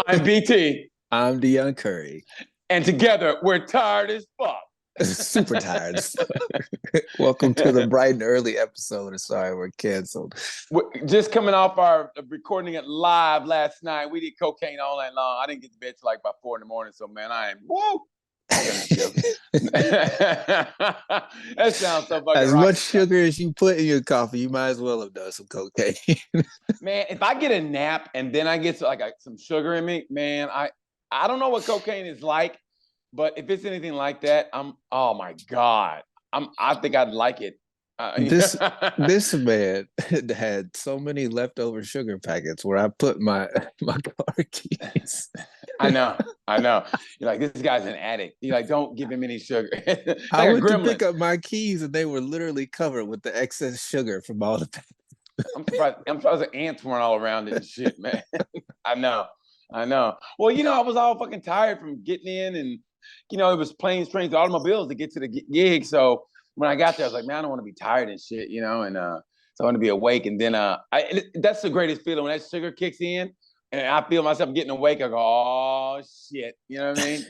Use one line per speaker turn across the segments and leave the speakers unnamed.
I'm BT,
I'm Deon Curry.
and together we're tired as fuck.
Super tired. Welcome to the bright and early episode of Sorry We're Canceled.
We're just coming off our recording it live last night. We did cocaine all night long. I didn't get to bed till like about 4 a.m, so man, I am woo. That sounds so fucking
As
rocky.
much sugar as you put in your coffee, you might as well have done some cocaine.
Man, if I get a nap and then I get some sugar in me, man, I don't know what cocaine is like, but if it's anything like that, oh my God, I think I'd like it.
This man had so many leftover sugar packets where I put my car keys.
I know. You're like, this guy's an addict. You're like, don't give him any sugar. Like
I went to pick up my keys and they were literally covered with the excess sugar from all the packets.
I'm surprised the ants weren't all around it and shit, man. I know. Well, I was all fucking tired from getting in, and it was planes, trains, automobiles to get to the gig. So when I got there, I was like, man, I don't want to be tired and shit, and so I want to be awake. And then that's the greatest feeling when that sugar kicks in, and I feel myself getting awake. I go, oh shit, you know what I mean?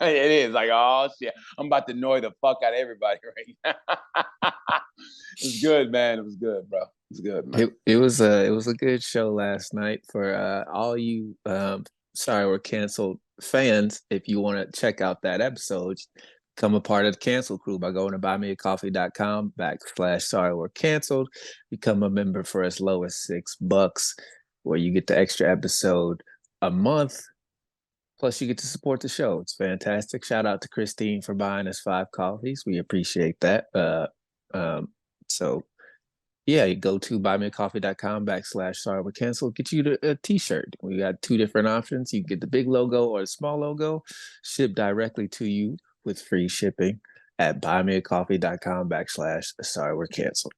It is like, oh shit, I'm about to annoy the fuck out of everybody right now. It was good, man. It was good, bro. It was good, man.
It was a good show last night for all you Sorry We're Canceled fans. If you want to check out that episode, become a part of the Cancel Crew by going to buymeacoffee.com/Sorry We're Canceled. Become a member for as low as $6, where you get the extra episode a month. Plus, you get to support the show. It's fantastic. Shout out to Christine for buying us 5 coffees. We appreciate that. So yeah, you go to buymeacoffee.com/Sorry We're Canceled. Get you a t-shirt. We got 2 different options. You can get the big logo or the small logo, shipped directly to you with free shipping at buymeacoffee.com/Sorry We're Canceled.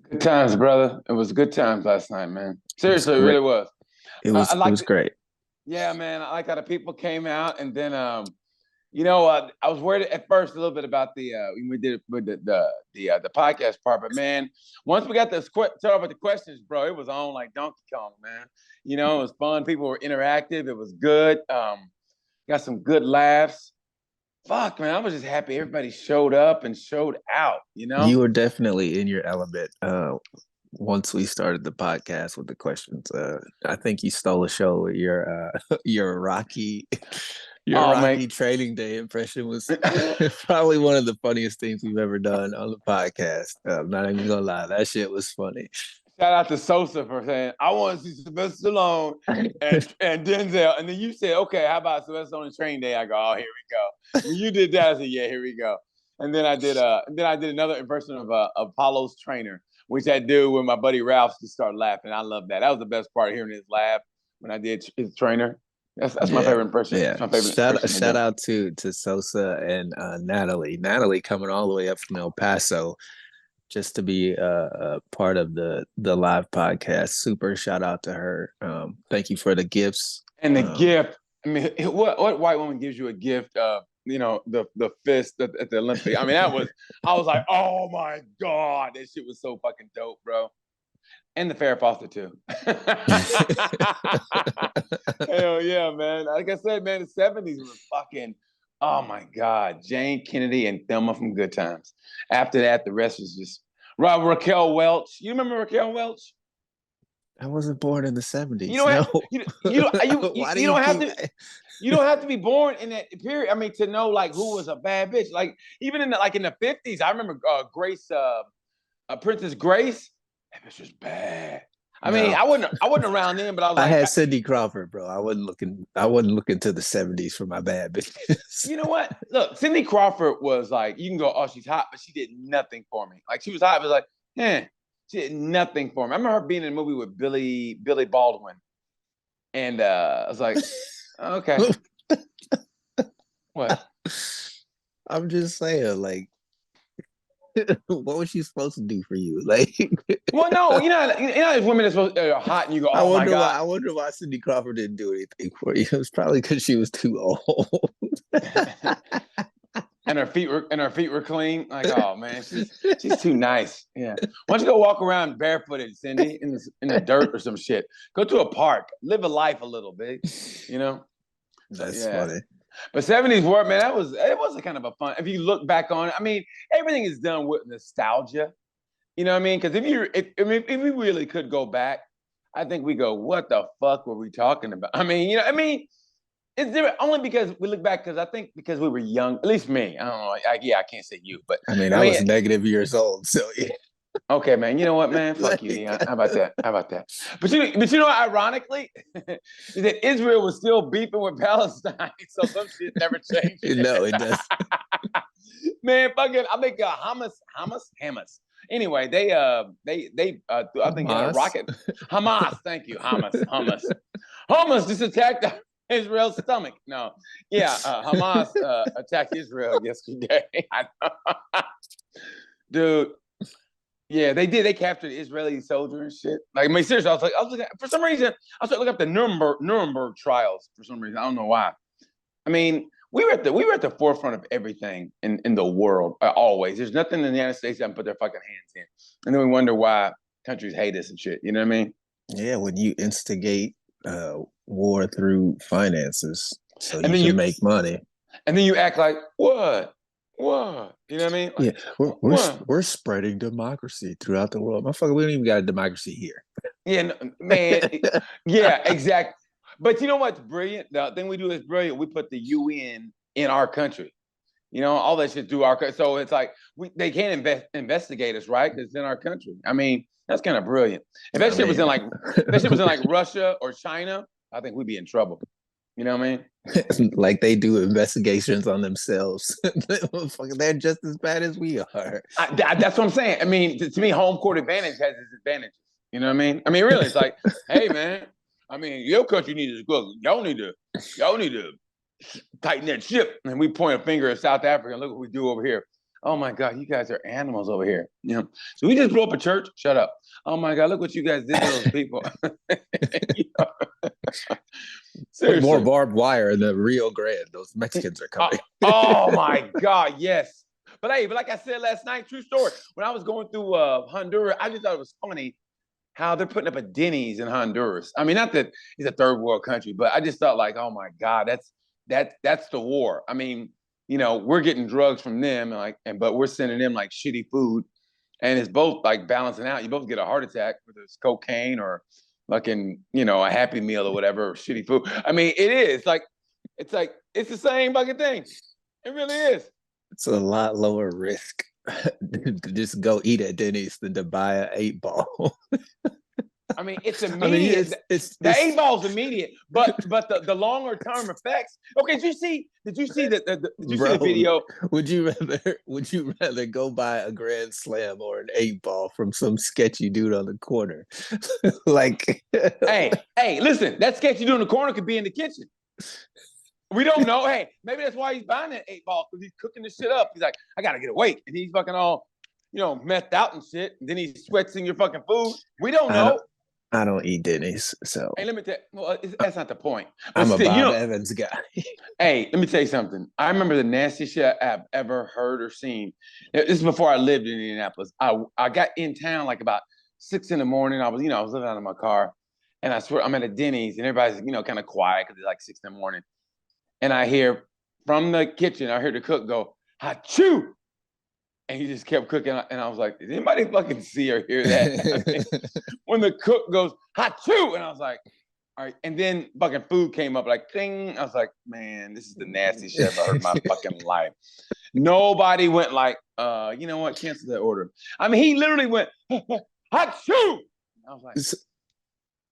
Good times, brother. It was good times last night, man. Seriously, it really was.
It was great.
Yeah, man. I like how the people came out, and then I was worried at first a little bit about when we did with the podcast part, but man, once we got start off with the questions, bro, it was on like Donkey Kong, man. It was fun. People were interactive. It was good. Got some good laughs. Fuck, man, I was just happy everybody showed up and showed out.
You were definitely in your element. Once we started the podcast with the questions, I think you stole a show with your Rocky. Your Rocky Training Day impression was probably one of the funniest things we've ever done on the podcast. I'm not even gonna lie, that shit was funny.
Shout out to Sosa for saying, I want to see Sylvester Stallone and Denzel. And then you said, okay, how about Sylvester on Training Day? I go, oh, here we go. When you did that, I said, yeah, here we go. And then I did another impression of Apollo's trainer, which I do when my buddy Ralph just started laughing. I love that. That was the best part of hearing his laugh when I did his trainer. That's my favorite impression.
Yeah.
My favorite
shout out to Sosa and Natalie. Natalie coming all the way up from El Paso just to be a part of the live podcast. Super shout out to her. Thank you for the gifts.
And the gift. I mean, what white woman gives you a gift of, the fist at the Olympics? I mean, I was like, oh my God, that shit was so fucking dope, bro. And the Farrah Fawcett too. Hell yeah, man. Like I said, man, the 70s was fucking, oh my God. Jane Kennedy and Thelma from Good Times. After that, the rest was just Raquel Welch. You remember Raquel Welch?
I wasn't born in the 70s.
You don't have to be born in that period. I mean, to know like who was a bad bitch. Like even in the 50s, I remember Grace, Princess Grace. That bitch was bad. I mean, I wasn't around then, but I was like,
I had Cindy Crawford, bro. I wasn't looking to the 70s for my bad bitches.
You know what? Look, Cindy Crawford was like, you can go, oh, she's hot, but she did nothing for me. Like she was hot, but like, she did nothing for me. I remember her being in a movie with Billy Baldwin. And I was like, okay. What?
I'm just saying, like, what was she supposed to do for you? Like,
well, no, there's women that's supposed to hot, and you go, oh my God.
I wonder why Cindy Crawford didn't do anything for you. It was probably because she was too old.
And her feet were clean. Like, oh man, she's too nice. Yeah. Why don't you go walk around barefooted, Cindy, in the dirt or some shit? Go to a park, live a life a little bit, you know.
That's funny.
But 70s work, man, it was a kind of a fun. If you look back on it, I mean, everything is done with nostalgia. You know what I mean? Because if we really could go back, I think we go, what the fuck were we talking about? I mean, it's different only because we look back because I think because we were young, at least me. I don't know. I can't say you, but
I was -years old, so yeah.
Okay, man. You know what, man? Fuck you, Leon. How about that? But you know, ironically, is that Israel was still beefing with Palestine, so some shit never changed.
No, it does.
Man, fucking, I think Hamas. Anyway, they I think rocket Hamas. Thank you, Hamas just attacked Israel's stomach. No, yeah, Hamas attacked Israel yesterday. Dude. Yeah, they did. They captured Israeli soldier and shit. Like, I mean, seriously, I was looking for some reason. I started looking up the Nuremberg trials for some reason. I don't know why. I mean, we were at the forefront of everything in the world always. There's nothing in the United States that haven't put their fucking hands in, and then we wonder why countries hate us and shit. You know what I mean?
Yeah, when you instigate war through finances, so you can make money,
and then you act like what? What? You know what I mean?
Like, yeah, we're spreading democracy throughout the world. Motherfucker, we don't even got a democracy here.
Yeah, no, man. Yeah, exactly. But you know what's brilliant? The thing we do is brilliant. We put the UN in our country. You know, all that shit through our country. So it's like they can't investigate us, right? Because it's in our country. I mean, that's kind of brilliant. If that shit was in like Russia or China, I think we'd be in trouble. You know what I
mean? Like they do investigations on themselves. They're just as bad as we are.
That's what I'm saying. I mean, to me, home court advantage has its advantages. You know what I mean? I mean, really, it's like, hey, man. I mean, your country needs to go. Y'all need to tighten that ship. And we point a finger at South Africa and look what we do over here. Oh my God, you guys are animals over here. You know, so we just blew up a church. Shut up. Oh my God, look what you guys did to those people.
Seriously. More barbed wire in the Rio Grande. Those Mexicans are coming.
Oh my God, yes. But like I said last night, true story. When I was going through Honduras, I just thought it was funny how they're putting up a Denny's in Honduras. I mean, not that it's a third world country, but I just thought like, oh my God, that's the war. I mean, you know, we're getting drugs from them, but we're sending them like shitty food, and it's both like balancing out. You both get a heart attack, whether it's cocaine or fucking, you know, a Happy Meal or whatever, or shitty food. I mean, it's the same fucking thing. It really is.
It's a lot lower risk to just go eat at Denny's than to buy an 8-ball.
I mean, it's immediate. I mean, the 8-ball's immediate, but the longer term effects. Okay, did you see see the video?
Would you rather go buy a Grand Slam or an 8-ball from some sketchy dude on the corner? Like,
hey, listen, that sketchy dude in the corner could be in the kitchen. We don't know. Hey, maybe that's why he's buying that 8-ball, because he's cooking this shit up. He's like, I gotta get awake, and he's fucking all, you know, methed out and shit. And then he sweats in your fucking food. We don't know.
I don't eat Denny's, so.
Hey, let me tell you, well, that's not the point. But
I'm a Bob Evans guy.
Hey, let me tell you something. I remember the nastiest shit I've ever heard or seen. This is before I lived in Indianapolis. I got in town like about 6 a.m. I was living out of my car, and I swear I'm at a Denny's, and everybody's, you know, kind of quiet because it's like 6 a.m. And I hear from the kitchen, I heard the cook go, "Achoo!" And he just kept cooking. And I was like, did anybody fucking see or hear that? I mean, when the cook goes, "Achoo!" And I was like, all right. And then fucking food came up like, ding. I was like, man, this is the nastiest shit I've ever heard in my fucking life. Nobody went like, you know what? Cancel that order. I mean, he literally went, "Achoo!" I was like,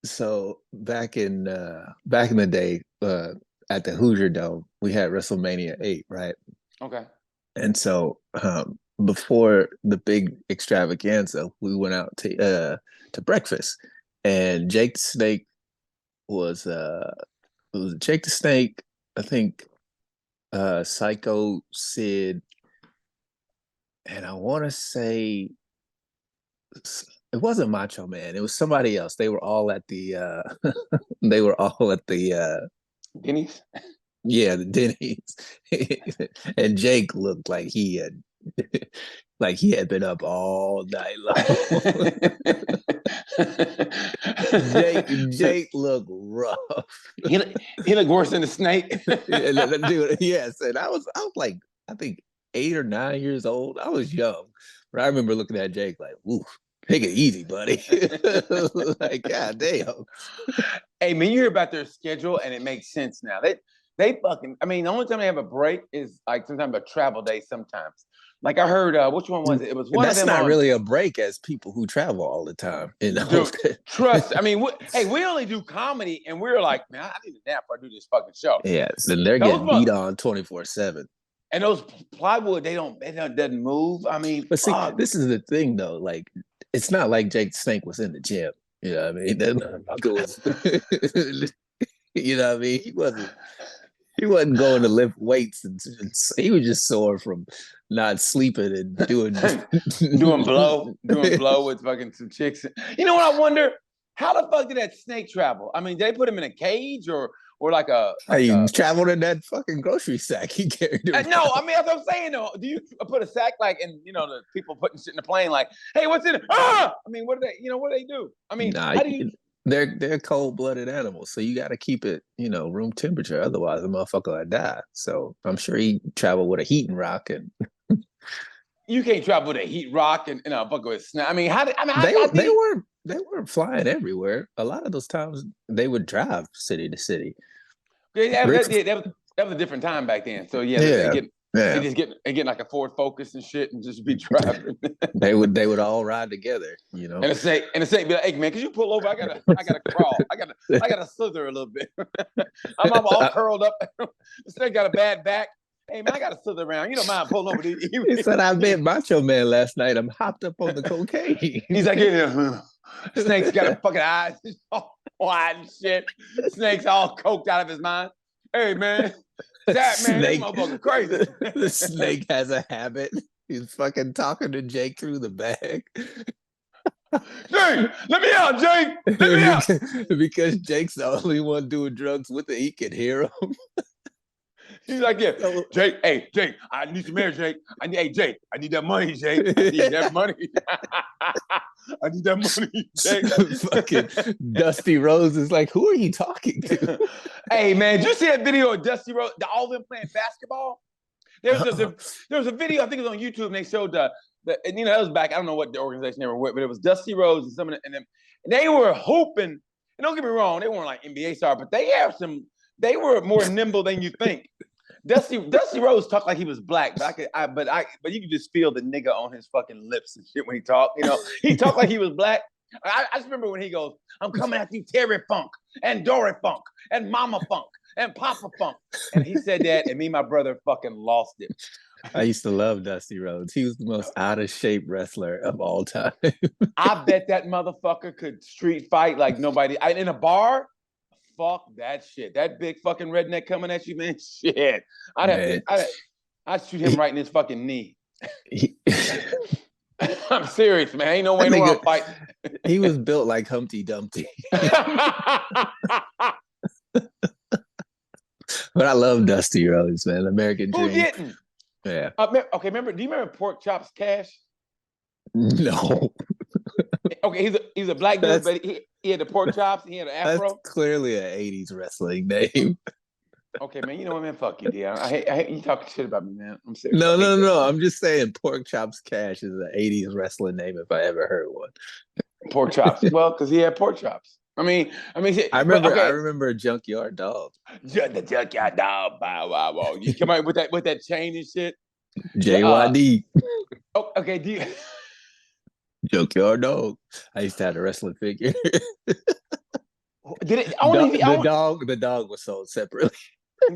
so back in the day, at the Hoosier Dome, we had WrestleMania 8, right?
Okay.
And so before the big extravaganza, we went out to breakfast, and Jake the Snake was Jake the Snake, I think, Psycho Sid, and I want to say it wasn't Macho Man. It was somebody else. They were all at the Denny's. Yeah, the Denny's. And Jake looked like he had like he had been up all night long. Jake looked rough.
he he looked worse than the snake.
Dude, yes. And I was like, I think 8 or 9 years old. I was young. But I remember looking at Jake like, ooh, take it easy, buddy. Like, god damn.
Hey man, you hear about their schedule and it makes sense now. They fucking. I mean, the only time they have a break is like sometimes a travel day. Sometimes, like I heard, which one was it? It was one of
That's
them
not
on.
really a break as people who travel all the time. You know,
Dude, trust. I mean, hey, we only do comedy, and we're like, man, I need a nap before I do this fucking show.
yes, and they're
Those
getting beat on 24/7.
and those plywood, doesn't move. I mean,
But see,
fuck.
this is the thing though. Like, it's not like Jake the Snake was in the gym. You know what I mean? That motherfucker was, you know what I mean? He wasn't going to lift weights, and he was just sore from not sleeping and doing
doing blow with fucking some chicks. You know what I wonder? How the fuck did that snake travel? I mean, did they put him in a cage or like a
He traveled in that fucking grocery sack he carried around.
no, I mean that's what I'm saying though. Do you put a sack like and the people putting shit in the plane like, hey, what's in it? Ah! I mean, what do they do? I mean,
Nah,
how do you
they're cold-blooded animals, so you got to keep it, room temperature. Otherwise, the motherfucker would die. So I'm sure he traveled with a heating rock, and
you can't travel with a heat rock and fuck with snap. I mean,
they weren't flying everywhere. A lot of those times they would drive city to city.
that was a different time back then. So yeah. They just get like a Ford Focus and shit and just be driving.
they would all ride together,
And the snake be like, hey man, could you pull over? I gotta crawl. I gotta slither a little bit. I'm all curled up. The snake got a bad back. Hey man, I gotta slither around. You don't mind pulling over.
He said, I met Macho Man last night. I'm hopped up on the cocaine.
He's like, yeah. Snake's got a fucking eyes all wide and shit. Snake's all coked out of his mind. Hey man. That man, this motherfucker crazy.
The snake has a habit. He's fucking talking to Jake through the bag.
Jake, let me out, Jake. Let me out.
Because Jake's the only one doing drugs with it. He can hear him.
He's like, yeah, Jake. Hey, Jake, I need some air, Jake. I need that money, Jake. I need that money. I need that money, Jake.
Fucking Dusty Rhodes is like, who are you talking to?
Hey, man, did you see that video of Dusty Rhodes? All of them playing basketball. There was a video, I think it was on YouTube, and they showed that was back. I don't know what the organization they were with, but it was Dusty Rhodes and some of them, and they were hooping. And don't get me wrong, they weren't like NBA stars, but they were more nimble than you think. Dusty Rhodes talked like he was black, but you could just feel the nigga on his fucking lips and shit when he talked. He talked like he was black. I just remember when he goes, "I'm coming at you, Terry Funk and Dory Funk and Mama Funk and Papa Funk," and he said that, and me and my brother fucking lost it.
I used to love Dusty Rhodes. He was the most out of shape wrestler of all time.
I bet that motherfucker could street fight like nobody. In a bar. Fuck that shit. That big fucking redneck coming at you, man. Shit. I'd shoot him right in his fucking knee. I'm serious, man. Ain't no way to fight.
He was built like Humpty Dumpty. But I love Dusty Rhodes, man. American Dream.
Who didn't?
Yeah.
Okay, do you remember Pork Chops Cash?
No.
Okay, he's a black dude, but he had the pork chops. He had an afro.
That's clearly an '80s wrestling name.
Okay, man. You know what, man? Fuck you, Dion. I hate you talking shit about me, man. I'm serious.
No. I'm just saying, Pork Chops Cash is an '80s wrestling name if I ever heard one.
Pork chops. Well, because he had pork chops. I remember
Junkyard Dog.
The Junkyard Dog. Bow, wow, wow. You come out with that chain and shit.
JYD.
Okay. Do you?
Junkyard Dog. I used to have a wrestling figure.
Did it?
The dog was sold separately.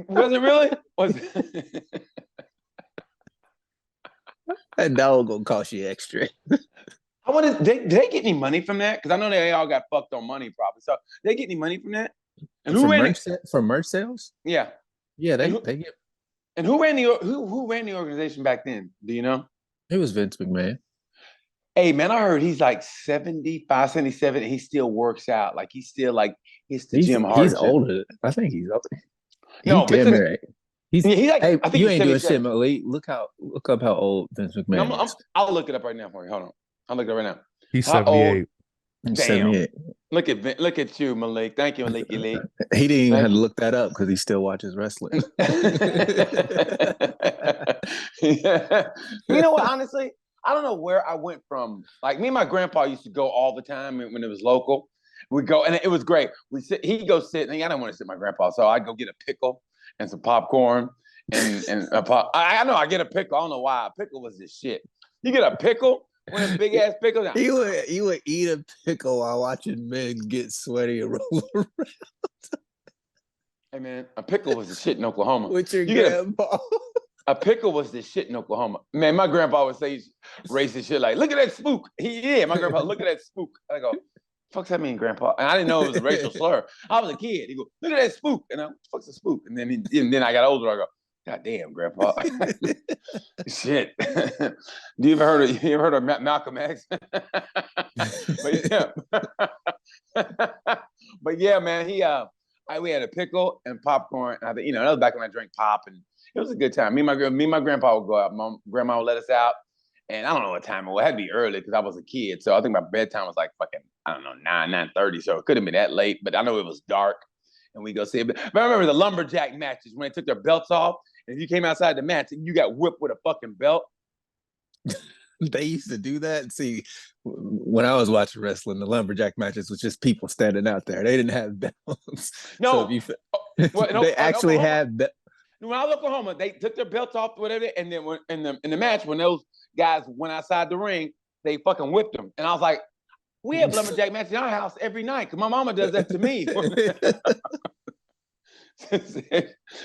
Was it really?
That dog gonna cost you extra.
I wanted. Did they get any money from that? Because I know they all got fucked on money, probably. So did they get any money from that?
And who ran from merch sales?
Yeah.
Yeah, they get.
And who ran the organization back then? Do you know?
It was Vince McMahon.
Hey man, I heard he's like 75, 77, and he still works out. Like he's still like hits the gym hard.
He's older. I think he's older. He
No,
damn
Vincent.
right. He's
Yeah, he's like
hey,
I think
you
he's
ain't doing shit,
77.
Malik. Look up how old Vince
No,
McMahon is.
I'll look it up right now for you. Hold on. I'll look it up right now.
He's
How old?
78.
He's
Damn.
78.
Look at you, Malik. Thank you, Malik Elite.
He didn't even have
Thank
to
you.
look that up because he still watches wrestling.
Yeah. You know what? Honestly, I don't know where I went from. Like me and my grandpa used to go all the time when it was local. We go and it was great. We sit. He'd go sit, and I don't want to sit with my grandpa, so I'd go get a pickle and some popcorn and a pop. I know I get a pickle. I don't know why. A pickle was this shit. You get a pickle, one of them big ass pickles.
You would eat a pickle while watching men get sweaty and roll around
Hey man, a pickle was the shit in Oklahoma.
with your
You get
grandpa.
a pickle was the shit in Oklahoma. Man, my grandpa would say racist shit like, "Look at that spook." My grandpa, look at that spook. I go, "Fuck's that mean, Grandpa?" And I didn't know it was a racial slur. I was a kid. He go, "Look at that spook," and I, "What the fuck's a spook?" And then I got older. I go, "God damn, Grandpa." Shit. You ever heard of Malcolm X? But yeah, but yeah, man. We had a pickle and popcorn. I think that was back when I drank pop, and it was a good time. Me and my grandpa would go out. My grandma would let us out, and I don't know what time it was. It had to be early because I was a kid. So I think my bedtime was like fucking, I don't know, 9:30. So it couldn't have been that late, but I know it was dark. And we go see it. But I remember the lumberjack matches when they took their belts off, and if you came outside the match, you got whipped with a fucking belt.
They used to do that. See, when I was watching wrestling, the lumberjack matches was just people standing out there. They didn't have belts.
No,
they actually had.
When I was in Oklahoma, they took their belts off, whatever, and then in the match, when those guys went outside the ring, they fucking whipped them. And I was like, "We have lumberjack matches in our house every night because my mama does that to me."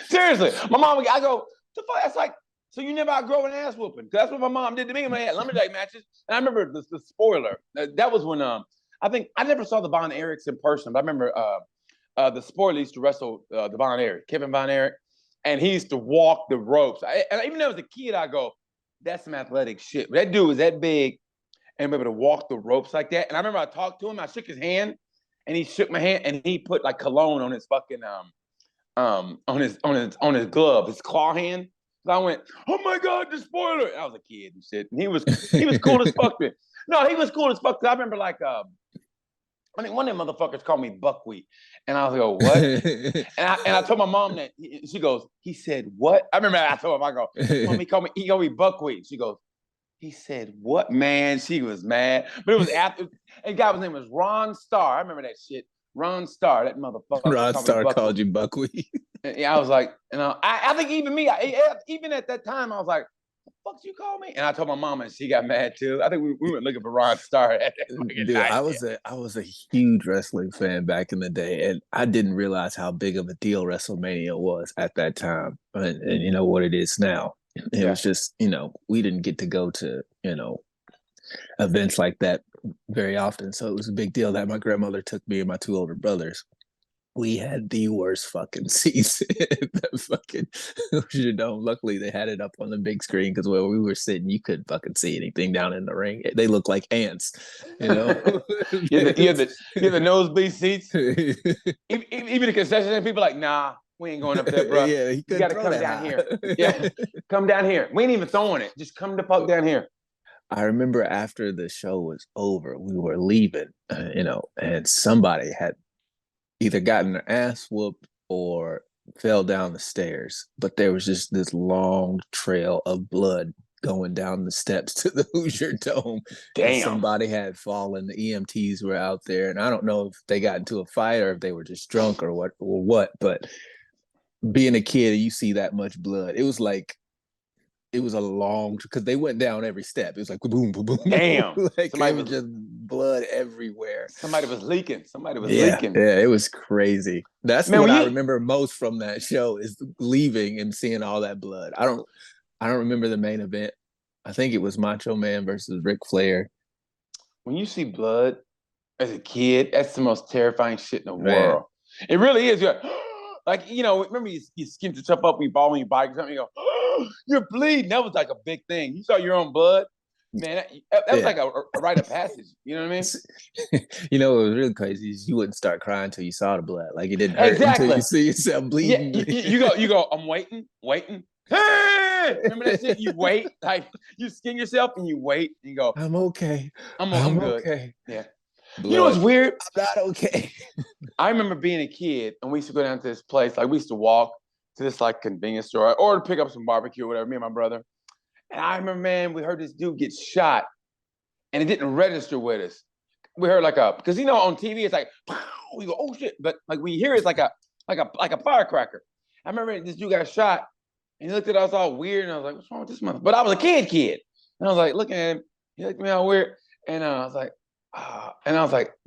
Seriously, my mom. I go, "The fuck?" That's like. So you never outgrow an ass whooping. That's what my mom did to me when I had lumberjack matches. And I remember the spoiler. That was when I think I never saw the Von Erichs in person, but I remember the spoiler used to wrestle the Von Erich, Kevin Von Erich, and he used to walk the ropes. And even though as a kid, I go, "That's some athletic shit." But that dude was that big and able to walk the ropes like that. And I remember I talked to him, I shook his hand, and he shook my hand, and he put like cologne on his fucking on his glove, his claw hand. I went, "Oh my God, the spoiler!" I was a kid and shit, and he was cool as fuck. No, he was cool as fuck. I remember like one of them motherfuckers called me buckwheat, and I was like, "What?" and I told my mom that. She goes, "He said what?" I remember I told him, I go, "Mom, he called me buckwheat." She goes, "He said what?" Man, she was mad, but it was after. And guy's name was Ron Starr. I remember that shit. Ron Starr, that motherfucker.
Ron Starr called you buckwheat.
Yeah, I was like, I think even me, even at that time, I was like, "The fuck you call me?" And I told my mom, and she got mad too. I think we were looking for Ron Starr at that
Dude, I was a huge wrestling fan back in the day, and I didn't realize how big of a deal WrestleMania was at that time, and you know what it is now. It was just, we didn't get to go to, events like that very often. So it was a big deal that my grandmother took me and my two older brothers. We had the worst fucking seats. Luckily, they had it up on the big screen because where we were sitting, you couldn't fucking see anything down in the ring. They look like ants,
you have the nosebleed seats. Even the concession people like, "Nah, we ain't going up there, bro.
Yeah,
you got to come down here. Yeah, come down here. We ain't even throwing it. Just come the fuck down here."
I remember after the show was over, we were leaving, and somebody had either gotten their ass whooped or fell down the stairs. But there was just this long trail of blood going down the steps to the Hoosier Dome.
Damn.
Somebody had fallen. The EMTs were out there. And I don't know if they got into a fight or if they were just drunk or what. But being a kid, you see that much blood. It was like, it was a long, because they went down every step. It was like boom, boom, boom.
Damn.
Like somebody was just blood everywhere.
Somebody was leaking. Leaking.
Yeah, it was crazy. That's what I remember most from that show is leaving and seeing all that blood. I don't remember the main event. I think it was Macho Man versus Ric Flair.
When you see blood as a kid, that's the most terrifying shit in the world. It really is. You're like, remember you skin yourself up when you fall on your bike or something, you go, "You're bleeding." That was like a big thing. You saw your own blood. Man, that was like a rite of passage. You know what I mean?
You know, what was really crazy is you wouldn't start crying until you saw the blood. Like it didn't hurt until
Exactly.
you see yourself
Yeah,
bleeding.
you go. I'm waiting. Hey, remember that shit? You wait, like you skin yourself and you wait and you go.
I'm okay.
I'm good.
Okay.
Yeah.
Blood.
You know what's weird?
I'm not okay.
I remember being a kid and we used to go down to this place. Like we used to walk to this like convenience store or to pick up some barbecue or whatever. Me and my brother. And I remember, man, we heard this dude get shot, and it didn't register with us. We heard like because on TV it's like we go, oh shit, but like we hear it's like a firecracker. I remember this dude got shot, and he looked at us all weird, and I was like, what's wrong with this mother? But I was a kid, and I was like looking at him. He looked at me all weird, and I was like,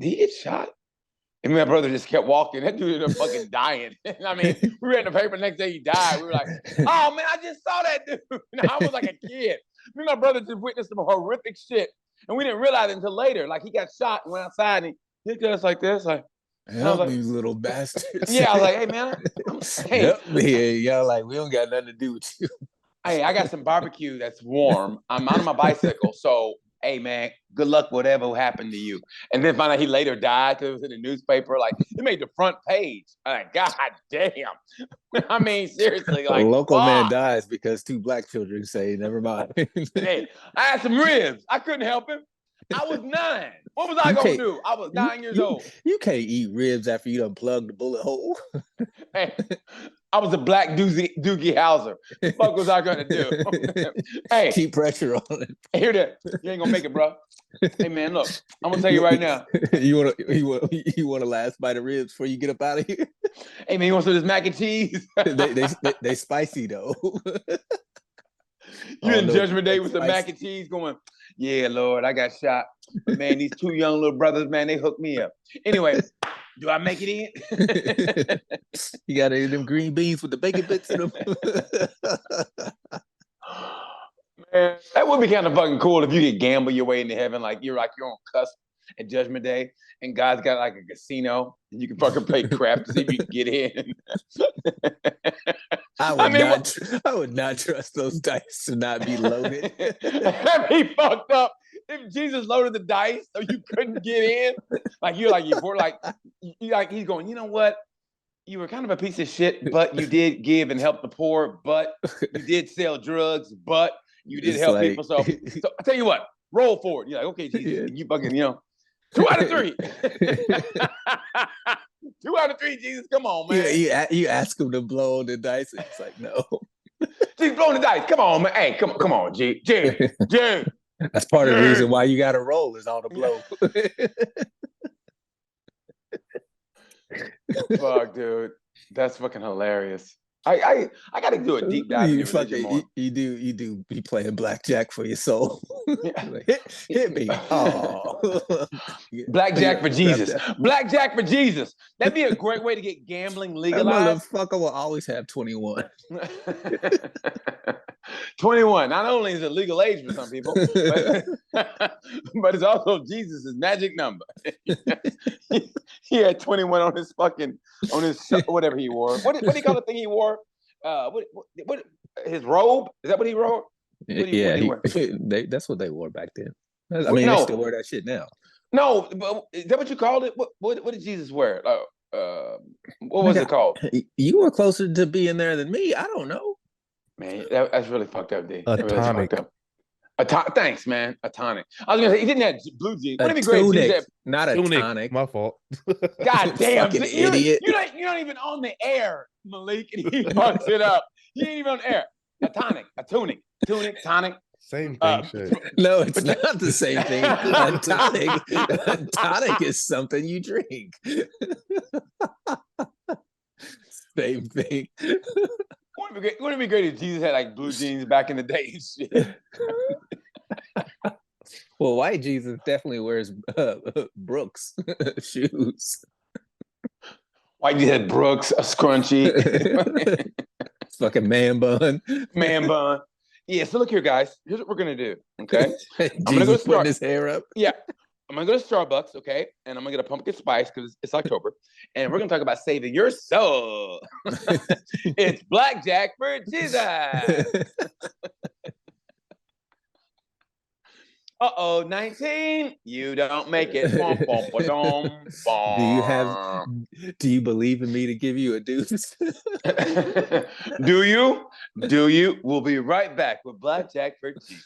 did he get shot? And my brother just kept walking. That dude ended up fucking dying. I mean, we read in the paper the next day he died. We were like, oh man, I just saw that dude. I was like a kid. Me and my brother just witnessed some horrific shit. And we didn't realize it until later. Like he got shot and went outside and he looked at us like this. Like,
help
like,
me, little bastards.
Yeah, I was like, hey man, hey.
Help me. Y'all like, we don't got nothing to do with you.
Hey, I got some barbecue that's warm. I'm on my bicycle. So hey man, good luck whatever happened to you. And then find out he later died because it was in the newspaper. Like it made the front page. I'm like, God damn. I mean, seriously, like
a local man dies because 2 black children say, never mind.
Hey, I had some ribs. I couldn't help him. I was 9. What was I gonna do? I was 9 years old.
You can't eat ribs after you done plugged the bullet hole.
Hey, I was a black Doogie Howser. What was I gonna do? Hey,
keep pressure on it.
Hear that? You ain't gonna make it, bro. Hey man, look, I'm gonna tell you right now.
You want a last bite of ribs before you get up out of here?
Hey man, you want some of this mac and cheese?
they spicy though.
You in Judgment Day with some mac and cheese going, yeah, Lord, I got shot. But man, these 2 young little brothers, man, they hooked me up. Anyway, do I make it in?
You got them green beans with the bacon bits in them.
Man, that would be kind of fucking cool if you could gamble your way into heaven. Like you're on cusp at Judgment Day, and God's got like a casino, and you can fucking play crap to see if you can get in.
I would not trust those dice to not be loaded.
That'd be fucked up. If Jesus loaded the dice so you couldn't get in, he's going, you know what? You were kind of a piece of shit, but you did give and help the poor, but you did sell drugs, but you did help people. So I tell you what, roll forward. You're like, okay, Jesus, you fucking, 2 out of 3. 2 out of 3, Jesus. Come on, man.
Yeah, you ask him to blow the dice, and it's like, no.
He's blowing the dice. Come on, man. Hey, come on, G.
That's part of the reason why you got to roll is all the blow.
Fuck, dude. That's fucking hilarious. I got to do a deep dive.
You do be playing blackjack for your soul.
Yeah.
Like, hit me. Oh.
Blackjack for Jesus. Blackjack for Jesus. That'd be a great way to get gambling legalized.
That motherfucker will always have 21.
21. Not only is it legal age for some people, but it's also Jesus' magic number. He had 21 on his whatever he wore. What do you call the thing he wore? What his robe? Is that what he wore?
That's what they wore back then. I mean, they still wear that shit now.
No, but is that what you called it? What did Jesus wear? What was it called?
You were closer to being there than me. I don't know.
Man, that's really fucked up, D.
A tonic.
Thanks, man. A tonic. I was gonna say he didn't have blue jeans.
Wouldn't it be great if he had not a
tunic.
tonic?
My fault.
God damn,
fucking idiot!
You're not even on the air, Malik, and he fucks it up. You ain't even on the air. A tonic, a tunic, tonic.
Same thing. Shit.
No, it's not the same thing. A tonic is something you drink. Same thing.
Wouldn't it be great if Jesus had like blue jeans back in the day and shit?
Well, white Jesus definitely wears Brooks shoes.
White Jesus had Brooks, a scrunchie.
Fucking man bun.
Man bun. Yeah, so look here, guys. Here's what we're going to do, okay?
I'm going to go putting his hair up.
Yeah. I'm going to go to Starbucks, okay? And I'm going to get a pumpkin spice because it's October. And we're going to talk about saving your soul. It's blackjack for Jesus. Uh-oh, 19. You don't make it. Bum, bum, ba-dum, bum.
Do you believe in me to give you a deuce?
Do you? Do you? We'll be right back with Blackjack for Jesus.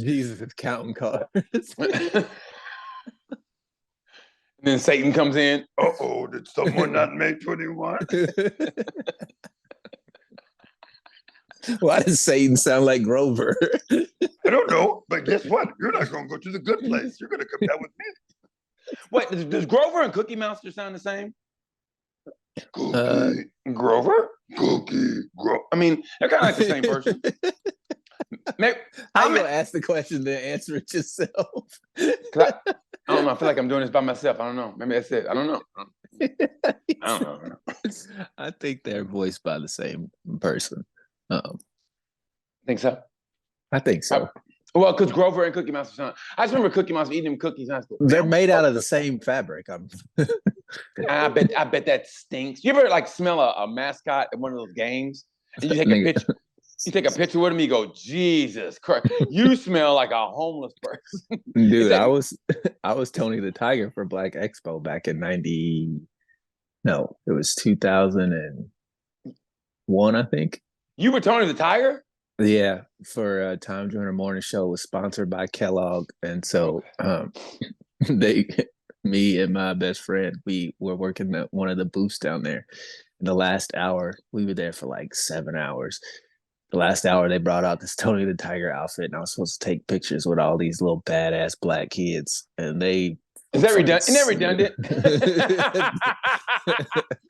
Jesus is counting cards.
And then Satan comes in. Uh-oh, did someone not make 21?
Why does Satan sound like Grover?
I don't know, but guess what? You're not going to go to the good place. You're going to come down with me. Wait, does Grover and Cookie Monster sound the same? Cookie, Grover? Cookie, Grover. I mean, they're kind of like the same person.
How you gonna ask the question then answer it yourself?
I don't know. I feel like I'm doing this by myself. I don't know. Maybe that's it. I don't know. I don't know.
I think they're voiced by the same person.
Think so?
I think so.
Well, because Grover and Cookie Monster sound. I just remember Cookie Monster eating them cookies in high school.
They're made out of the same fabric.
I bet that stinks. You ever like smell a mascot at one of those games? And you take a picture. You take a picture with him, you go, Jesus Christ, you smell like a homeless person.
Dude, I was Tony the Tiger for Black Expo back in 2001, I think.
You were Tony the Tiger?
Yeah, for Time Joiner Morning Show. Was sponsored by Kellogg. And so me and my best friend, we were working at one of the booths down there. In the last hour, we were there for like 7 hours. The last hour, they brought out this Tony the Tiger outfit, and I was supposed to take pictures with all these little badass black kids. And they
is that redundant? Isn't that redundant?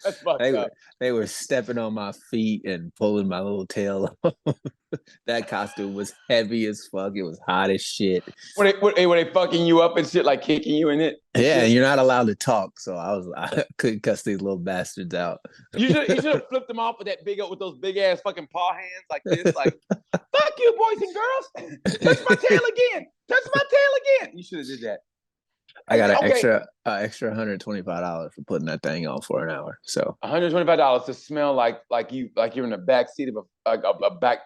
That's fucked up.
They were stepping on my feet and pulling my little tail off. That costume was heavy as fuck. It was hot as shit.
Were they fucking you up and shit, like kicking you in it?
Yeah, and you're not allowed to talk, so I couldn't cuss these little bastards out.
You should have flipped them off with those big ass fucking paw hands like this, like fuck you, boys and girls. Touch my tail again. Touch my tail again. You should have did that.
I got an extra $125 for putting that thing on for an hour. So
$125 to smell like you're in the back seat of a back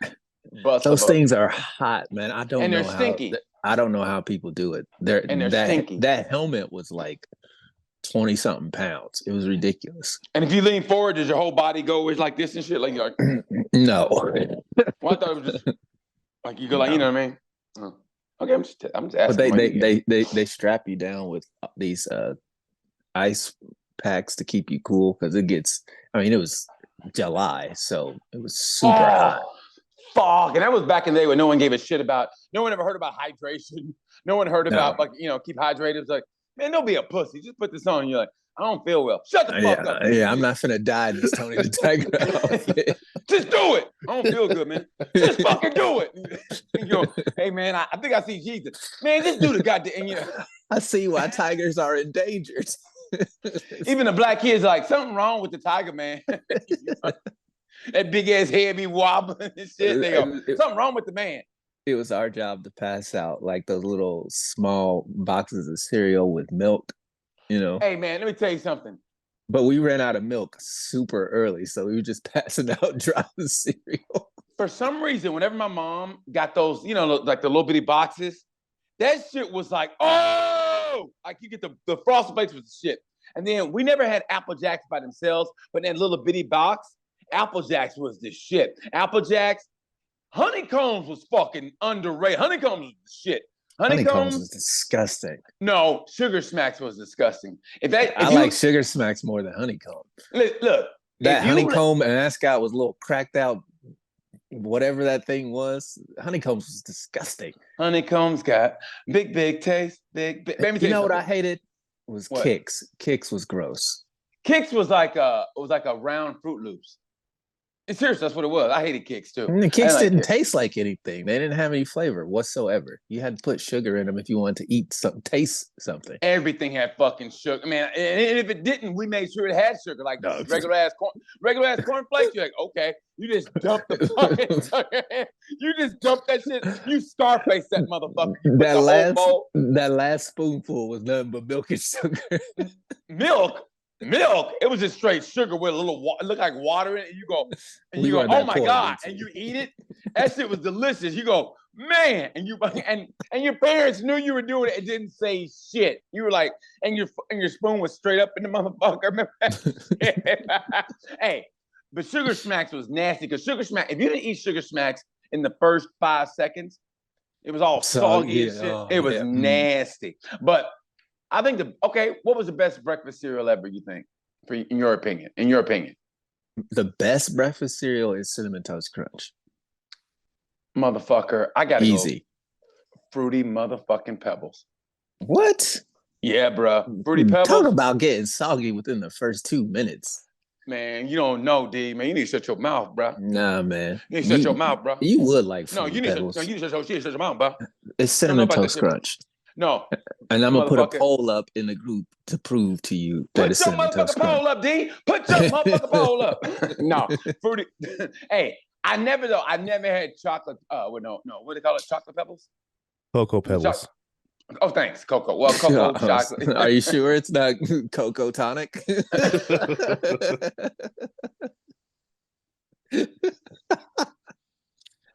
bus.
Those things are hot, man. I don't know.
And they're stinky.
I don't know how people do it.
They're stinky.
That helmet was like 20-something pounds. It was ridiculous.
And if you lean forward, does your whole body go like this and shit? Like you're like
no.
Well, I thought it was just like you go like, no. You know what I mean? Oh. Okay, I'm just
But
asking.
they strap you down with these ice packs to keep you cool because it gets. I mean, it was July, so it was super hot.
Fog, and that was back in the day when no one gave a shit about. No one ever heard about hydration. No one heard about keep hydrated. It's like, man, don't be a pussy. Just put this on. And you're like, I don't feel well. Shut the fuck up.
Yeah, I'm not finna die this Tony the Tiger outfit.
Just do it. I don't feel good, man. Just fucking do it. You go, hey man, I think I see Jesus. Man, just do the goddamn.
I see why tigers are endangered.
Even the black kids are like, something wrong with the tiger, man. That big ass head be wobbling and shit. They go, something wrong with the man.
It was our job to pass out like those little small boxes of cereal with milk.
Hey man, let me tell you something.
But we ran out of milk super early, so we were just passing out dropping cereal.
For some reason, whenever my mom got those, like the little bitty boxes, that shit was like, oh, like you get the Frosted Flakes with the shit. And then we never had Apple Jacks by themselves, but in that little bitty box, Apple Jacks was the shit. Apple Jacks, Honeycombs was fucking underrated. Honeycombs was the shit.
Honeycombs was disgusting.
No, Sugar Smacks was disgusting.
I like Sugar Smacks more than Honeycomb.
Look,
that Honeycomb and Ascot was a little cracked out. Whatever that thing was, Honeycombs was disgusting.
Honeycombs got big taste, big.
You know what I hated was Kix. Kix was gross.
Kix was like a round Fruit Loops. Seriously, that's what it was. I hated Kix too.
And the Kix didn't taste like anything. They didn't have any flavor whatsoever. You had to put sugar in them if you wanted to eat something, taste something.
Everything had fucking sugar, man. And if it didn't, we made sure it had sugar, like regular ass cornflakes. You're like, okay, you just dump the fucking sugar. You just dump that shit. You Scarface that motherfucker.
That last spoonful was nothing but milk and sugar.
Milk. milk. It was just straight sugar with a little water. It looked like water in it. And you go, oh my God. And you eat it. That shit was delicious. You go, man. And your parents knew you were doing it and didn't say shit. You were like, and your spoon was straight up in the motherfucker. Remember that? Hey, but Sugar Smacks was nasty because Sugar Smacks, if you didn't eat Sugar Smacks in the first 5 seconds, it was all soggy and shit. It was nasty. But I think what was the best breakfast cereal ever, you think, in your opinion?
The best breakfast cereal is Cinnamon Toast Crunch.
Motherfucker, I gotta
Easy.
Go. Fruity motherfucking Pebbles.
What?
Yeah, bro. Fruity Pebbles.
Talk about getting soggy within the first 2 minutes.
Man, you don't know, D. Man, you need to shut your mouth, bro.
Nah, man.
You need to shut your mouth, bro.
You would like
Fruity Pebbles. You need to shut your mouth, bro.
It's Cinnamon Toast Crunch.
No.
And I'm going to put a poll up in the group to prove to you that it's Cinnamon Toast Crunch.
Put your motherfucking poll up, D. Put your motherfucking poll up. No. Fruity. Hey, I never had chocolate. What do they call it? Chocolate Pebbles?
Cocoa Pebbles.
Oh, thanks, Cocoa. Well, Cocoa chocolate.
Are you sure it's not Cocoa Tonic?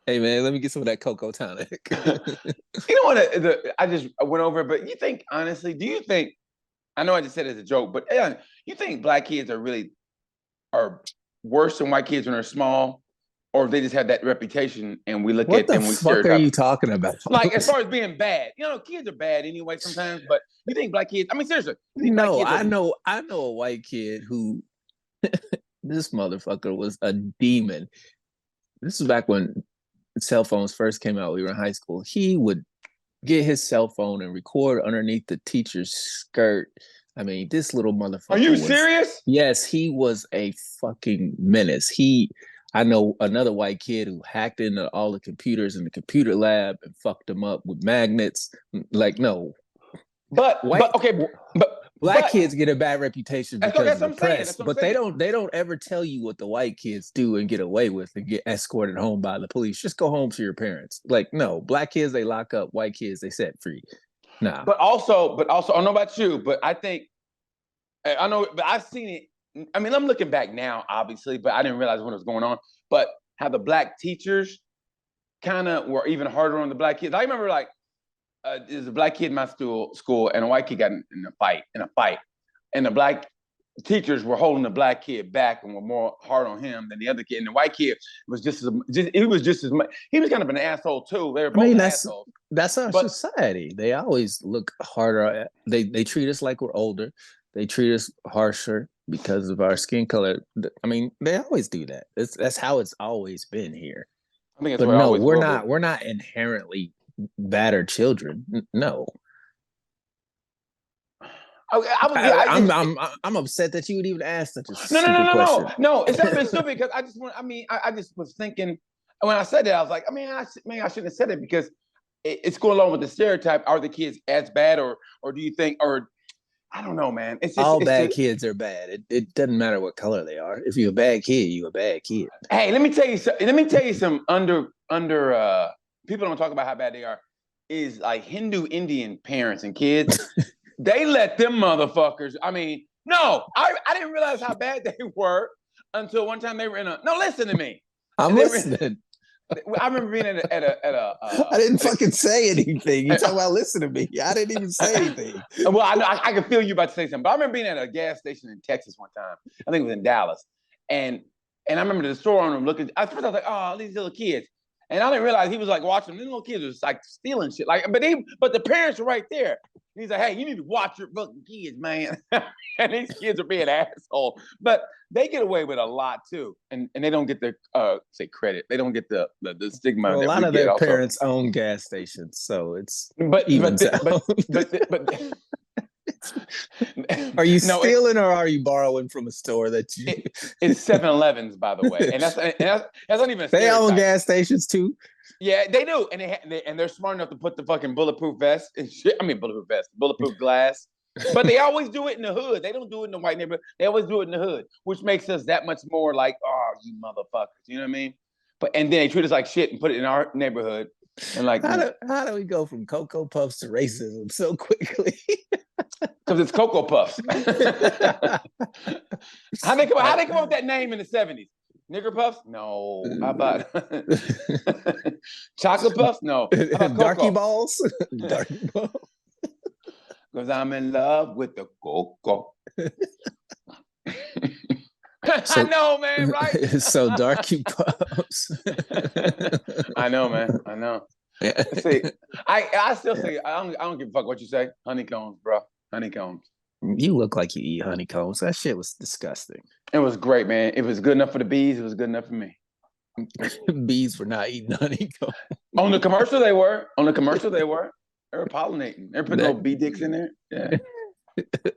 Hey man, let me get some of that Cocoa Tonic.
You know what? I just went over it, but you think honestly? Do you think? I know I just said it as a joke, but you think black kids are worse than white kids when they're small, or if they just have that reputation and we look at them, we stereotype?
What are you talking about?
Like as far as being bad, kids are bad anyway sometimes. But you think black kids? I mean, seriously.
No, I know a white kid who this motherfucker was a demon. This is back when cell phones first came out. We were in high school. He would get his cell phone and record underneath the teacher's skirt. I mean, this little motherfucker.
Are you serious?
Yes, he was a fucking menace. I know another white kid who hacked into all the computers in the computer lab and fucked them up with magnets. Like, no.
But
black kids get a bad reputation because of the press, but they don't ever tell you what the white kids do and get away with and get escorted home by the police. Just go home to your parents. Like, no, black kids they lock up, white kids they set free. Nah.
But also, I don't know about you, but I know, but I've seen it. I mean, I'm looking back now, obviously, but I didn't realize what was going on. But how the black teachers kind of were even harder on the black kids. I remember there's a black kid in my school and a white kid got in a fight. And the black teachers were holding the black kid back and were more hard on him than the other kid. And the white kid was just as much. He was kind of an asshole too. They were both assholes.
That's our society. They always look harder. They treat us like we're older. They treat us harsher because of our skin color. I mean, they always do that. That's how it's always been here.
I think we're
not inherently badder children. No. I'm upset that you would even ask such a stupid question.
No. It's not been stupid because I just was thinking when I said that, I was like, I shouldn't have said it because it's going along with the stereotype. Are the kids as bad or do you think, or I don't know, man. It's just,
all bad kids are bad. It doesn't matter what color they are. If you're a bad kid, you're a bad kid.
Hey, let me tell you some under people don't talk about how bad they are. Is like Hindu Indian parents and kids. They let them motherfuckers. I mean, no, I didn't realize how bad they were until one time they were no, listen to me.
I'm listening.
I remember being at a
I didn't fucking say anything. You talk about listen to me. I didn't even say anything.
Well, I can feel you about to say something. But I remember being at a gas station in Texas one time. I think it was in Dallas. And I remember the store owner looking. At first I was like, oh, these little kids. And I didn't realize he was like watching. These little kids was like stealing shit. Like, but the parents are right there. He's like, hey, you need to watch your fucking kids, man. And these kids are being assholes. But they get away with a lot too. And they don't get the credit. They don't get the stigma.
Well, a lot of their parents own gas stations, so it's even Are you stealing or are you borrowing from a store that you?
It's 7-Elevens, by the way, and that's not even.
They own gas stations too.
Yeah, they do, and they're smart enough to put the fucking bulletproof vest and shit. I mean, bulletproof glass. But they always do it in the hood. They don't do it in the white neighborhood. They always do it in the hood, which makes us that much more like, oh, you motherfuckers. You know what I mean? And then they treat us like shit and put it in our neighborhood. And like,
how do we go from Cocoa Puffs to racism so quickly?
Because it's Cocoa Puffs. How they come up with that name in the 70s? Nigger Puffs? No. How about Chocolate Puffs? No. How about
Darky
Cocoa?
balls? Darky balls.
Because I'm in love with the Cocoa. I know, man, right?
So Darky Puffs.
I know, man. I know. See, I still say I don't give a fuck what you say. Honeycombs, bro. Honeycombs.
You look like you eat honeycombs. That shit was disgusting.
It was great, man. If it was good enough for the bees, it was good enough for me.
Bees were not eating honeycomb.
On the commercial, they were. On the commercial, they were. They were pollinating. They were putting little bee dicks in there. Yeah.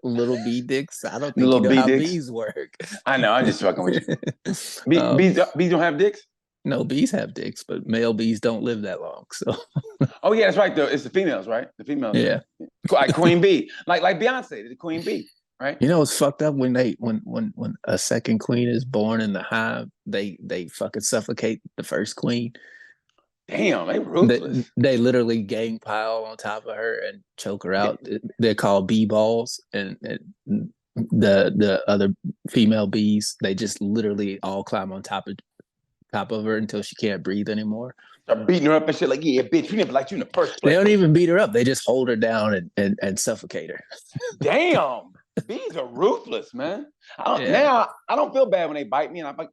Little bee dicks. I don't think you know how bees work.
I know. I'm just fucking with you. Bees don't have dicks?
No, bees have dicks, but male bees don't live that long. So.
Oh yeah, that's right. Though it's the females, right? The females.
Yeah.
Like Queen Bee, like Beyonce, the Queen Bee, right?
You know it's fucked up when a second queen is born in the hive, they fucking suffocate the first queen.
Damn, they ruthless.
They literally gang pile on top of her and choke her out. They're called bee balls, and the other female bees, they just literally all climb on top of her until she can't breathe anymore.
They're beating her up and shit like, yeah, bitch, we never liked you in the first place.
They don't even beat her up. They just hold her down and suffocate her.
Damn. Bees are ruthless, man. Now, I don't feel bad when they bite me and I'm like,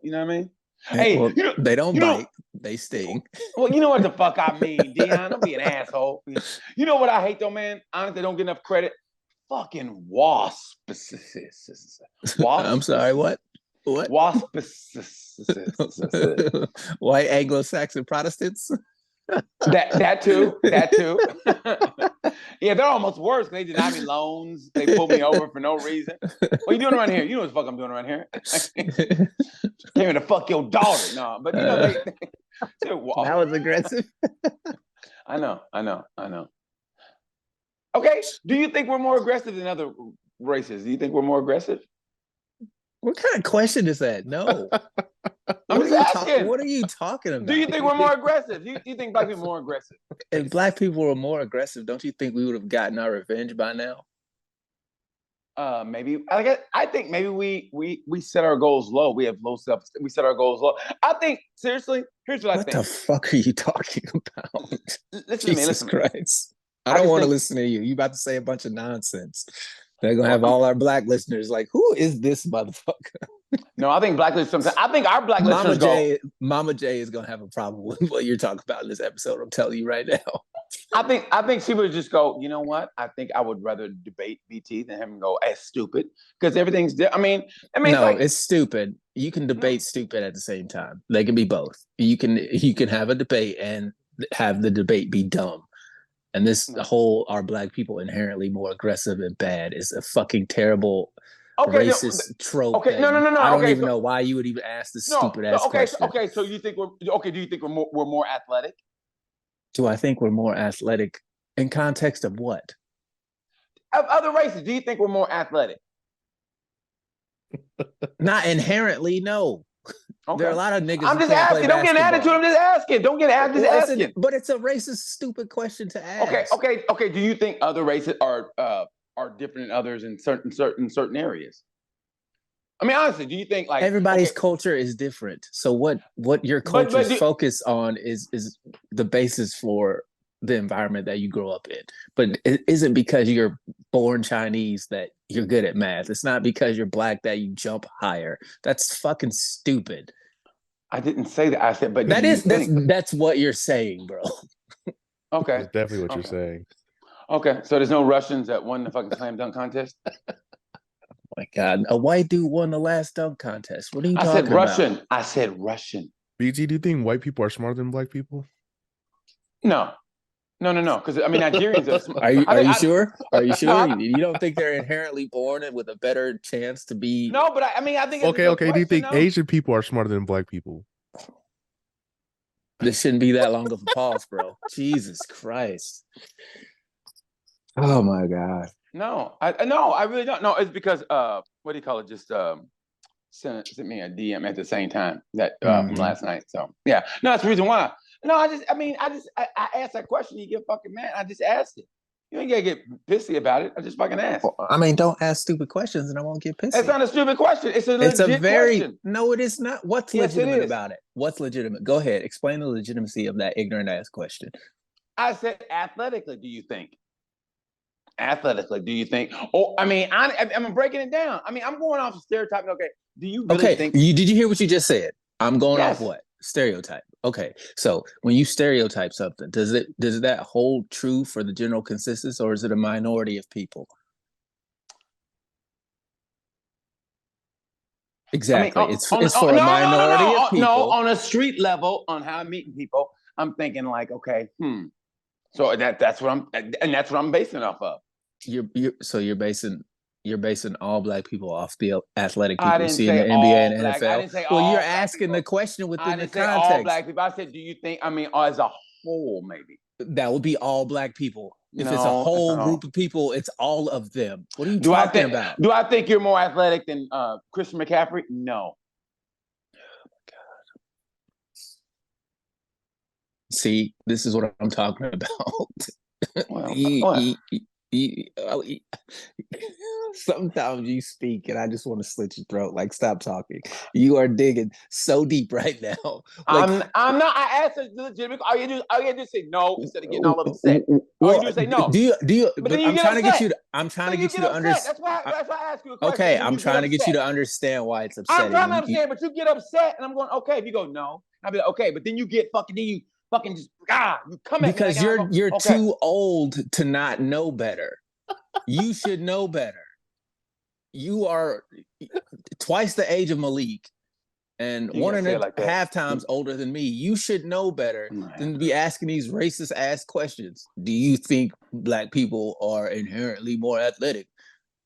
you know what I mean? Hey,
well, they don't bite. They sting.
Well, you know what the fuck I mean, Dion. Don't be an asshole. You know what I hate though, man? Honestly, they don't get enough credit. Fucking wasps.
I'm sorry, what? What?
Wasps.
White Anglo-Saxon Protestants?
That too. Yeah, they're almost worse. They deny me loans. They pull me over for no reason. What are you doing around here? You know what the fuck I'm doing around here. Came here to fuck your daughter. No, but you know
that was aggressive.
I know. Okay, do you think we're more aggressive than other races? Do you think we're more aggressive?
What kind of question is that? No.
I'm just asking.
What are you talking about?
Do you think we're more aggressive? Do you think black people are more aggressive?
If black people were more aggressive, don't you think we would have gotten our revenge by now?
Maybe. I think maybe we set our goals low. We have low self. We set our goals low. I think seriously. Here's what I think.
What the fuck are you talking about?
Listen
Jesus
to me.
Christ! I don't want to listen to you. You about to say a bunch of nonsense. They're gonna have all our black listeners like, who is this motherfucker?
No, I think black listeners sometimes. I think our black listeners
Mama J is gonna have a problem with what you're talking about in this episode. I'm telling you right now.
I think she would just go, you know what? I think I would rather debate BT than have him go as stupid because everything's. I mean,
no, it's stupid. You can debate stupid at the same time. They can be both. You can have a debate and have the debate be dumb. And this whole "are black people inherently more aggressive and bad" is a fucking terrible racist trope.
Okay, no.
I don't even know why you would even ask this stupid ass question.
Okay, so you think we're okay? Do you think we're more athletic?
Do I think we're more athletic in context of what?
Of other races, do you think we're more athletic?
Not inherently, no. Okay. There are a lot of niggas.
I'm just asking. Don't get an attitude. I'm just asking. Don't get an attitude.
But it's a racist, stupid question to ask.
Okay. Do you think other races are different than others in certain areas? I mean, honestly, do you think like
everybody's culture is different? So what your culture's focus on is the basis for the environment that you grow up in. But it isn't because you're born Chinese that you're good at math. It's not because you're black that you jump higher. That's fucking stupid.
I didn't say that. I said, but
that's what you're saying, bro.
Okay.
That's definitely what you're saying.
Okay. So there's no Russians that won the fucking slam dunk contest?
Oh my God. A white dude won the last dunk contest. What are you talking about?
I said Russian.
BG, do you think white people are smarter than black people?
No. Because I mean, Nigerians are smart.
Are you sure? Are you sure? You don't think they're inherently born with a better chance to be?
No, but I think.
Okay. Do you think Asian people are smarter than black people?
This shouldn't be that long of a pause, bro. Jesus Christ. Oh my God.
No, I really don't. No, it's because what do you call it? Just sent me a DM at the same time that from last night. So yeah, no, that's the reason why. No, I asked that question. You get fucking mad. I just asked it. You ain't gotta get pissy about it. I just fucking ask.
I mean, don't ask stupid questions and I won't get pissy.
It's not a stupid question. It's a legit question.
No, it is not. What's
Yes,
legitimate about it? What's legitimate? Go ahead. Explain the legitimacy of that ignorant ass question.
I said, athletically, do you think? Athletically, do you think? Oh, I mean, I'm breaking it down. I mean, I'm going off of stereotyping. Okay, do you really think?
Did you hear what you just said? I'm going
Yes.
off what? Stereotype. Okay, so when you stereotype something, does that hold true for the general consensus, or is it a minority of people? Exactly.
I mean,
it's for a minority of people.
No, on a street level, on how I'm meeting people, I'm thinking like, okay, So that's what I'm basing it off of. You're basing all black people off the athletic people you see in the NBA and NFL. I didn't say well, you're asking the question within the context. All black people. I said, do you think? I mean, as a whole, maybe
that would be all black people. If it's a whole group of people, it's all of them. What are you talking about?
Do I think you're more athletic than Christian McCaffrey? No.
Oh my God. See, this is what I'm talking about. Well, sometimes you speak and I just want to slit your throat. Like, stop talking. You are digging so deep right now. Like,
I'm not. I asked a legitimate. All you do is say no instead of getting all upset. All you do is say no.
Do you? But I'm trying to get you to. I'm trying to get you to understand.
That's why I ask you a question.
Okay, I'm trying to get you to understand why it's upsetting.
I'm trying to understand, but you get upset, and I'm going, okay. If you go no, I'll be like, okay. But then you get fucking. Then you fucking just you come at
because
me
you're too old to not know better. You should know better. You are twice the age of Malik and 1.5 times older than me. You should know better than to be asking these racist ass questions. Do you think black people are inherently more athletic?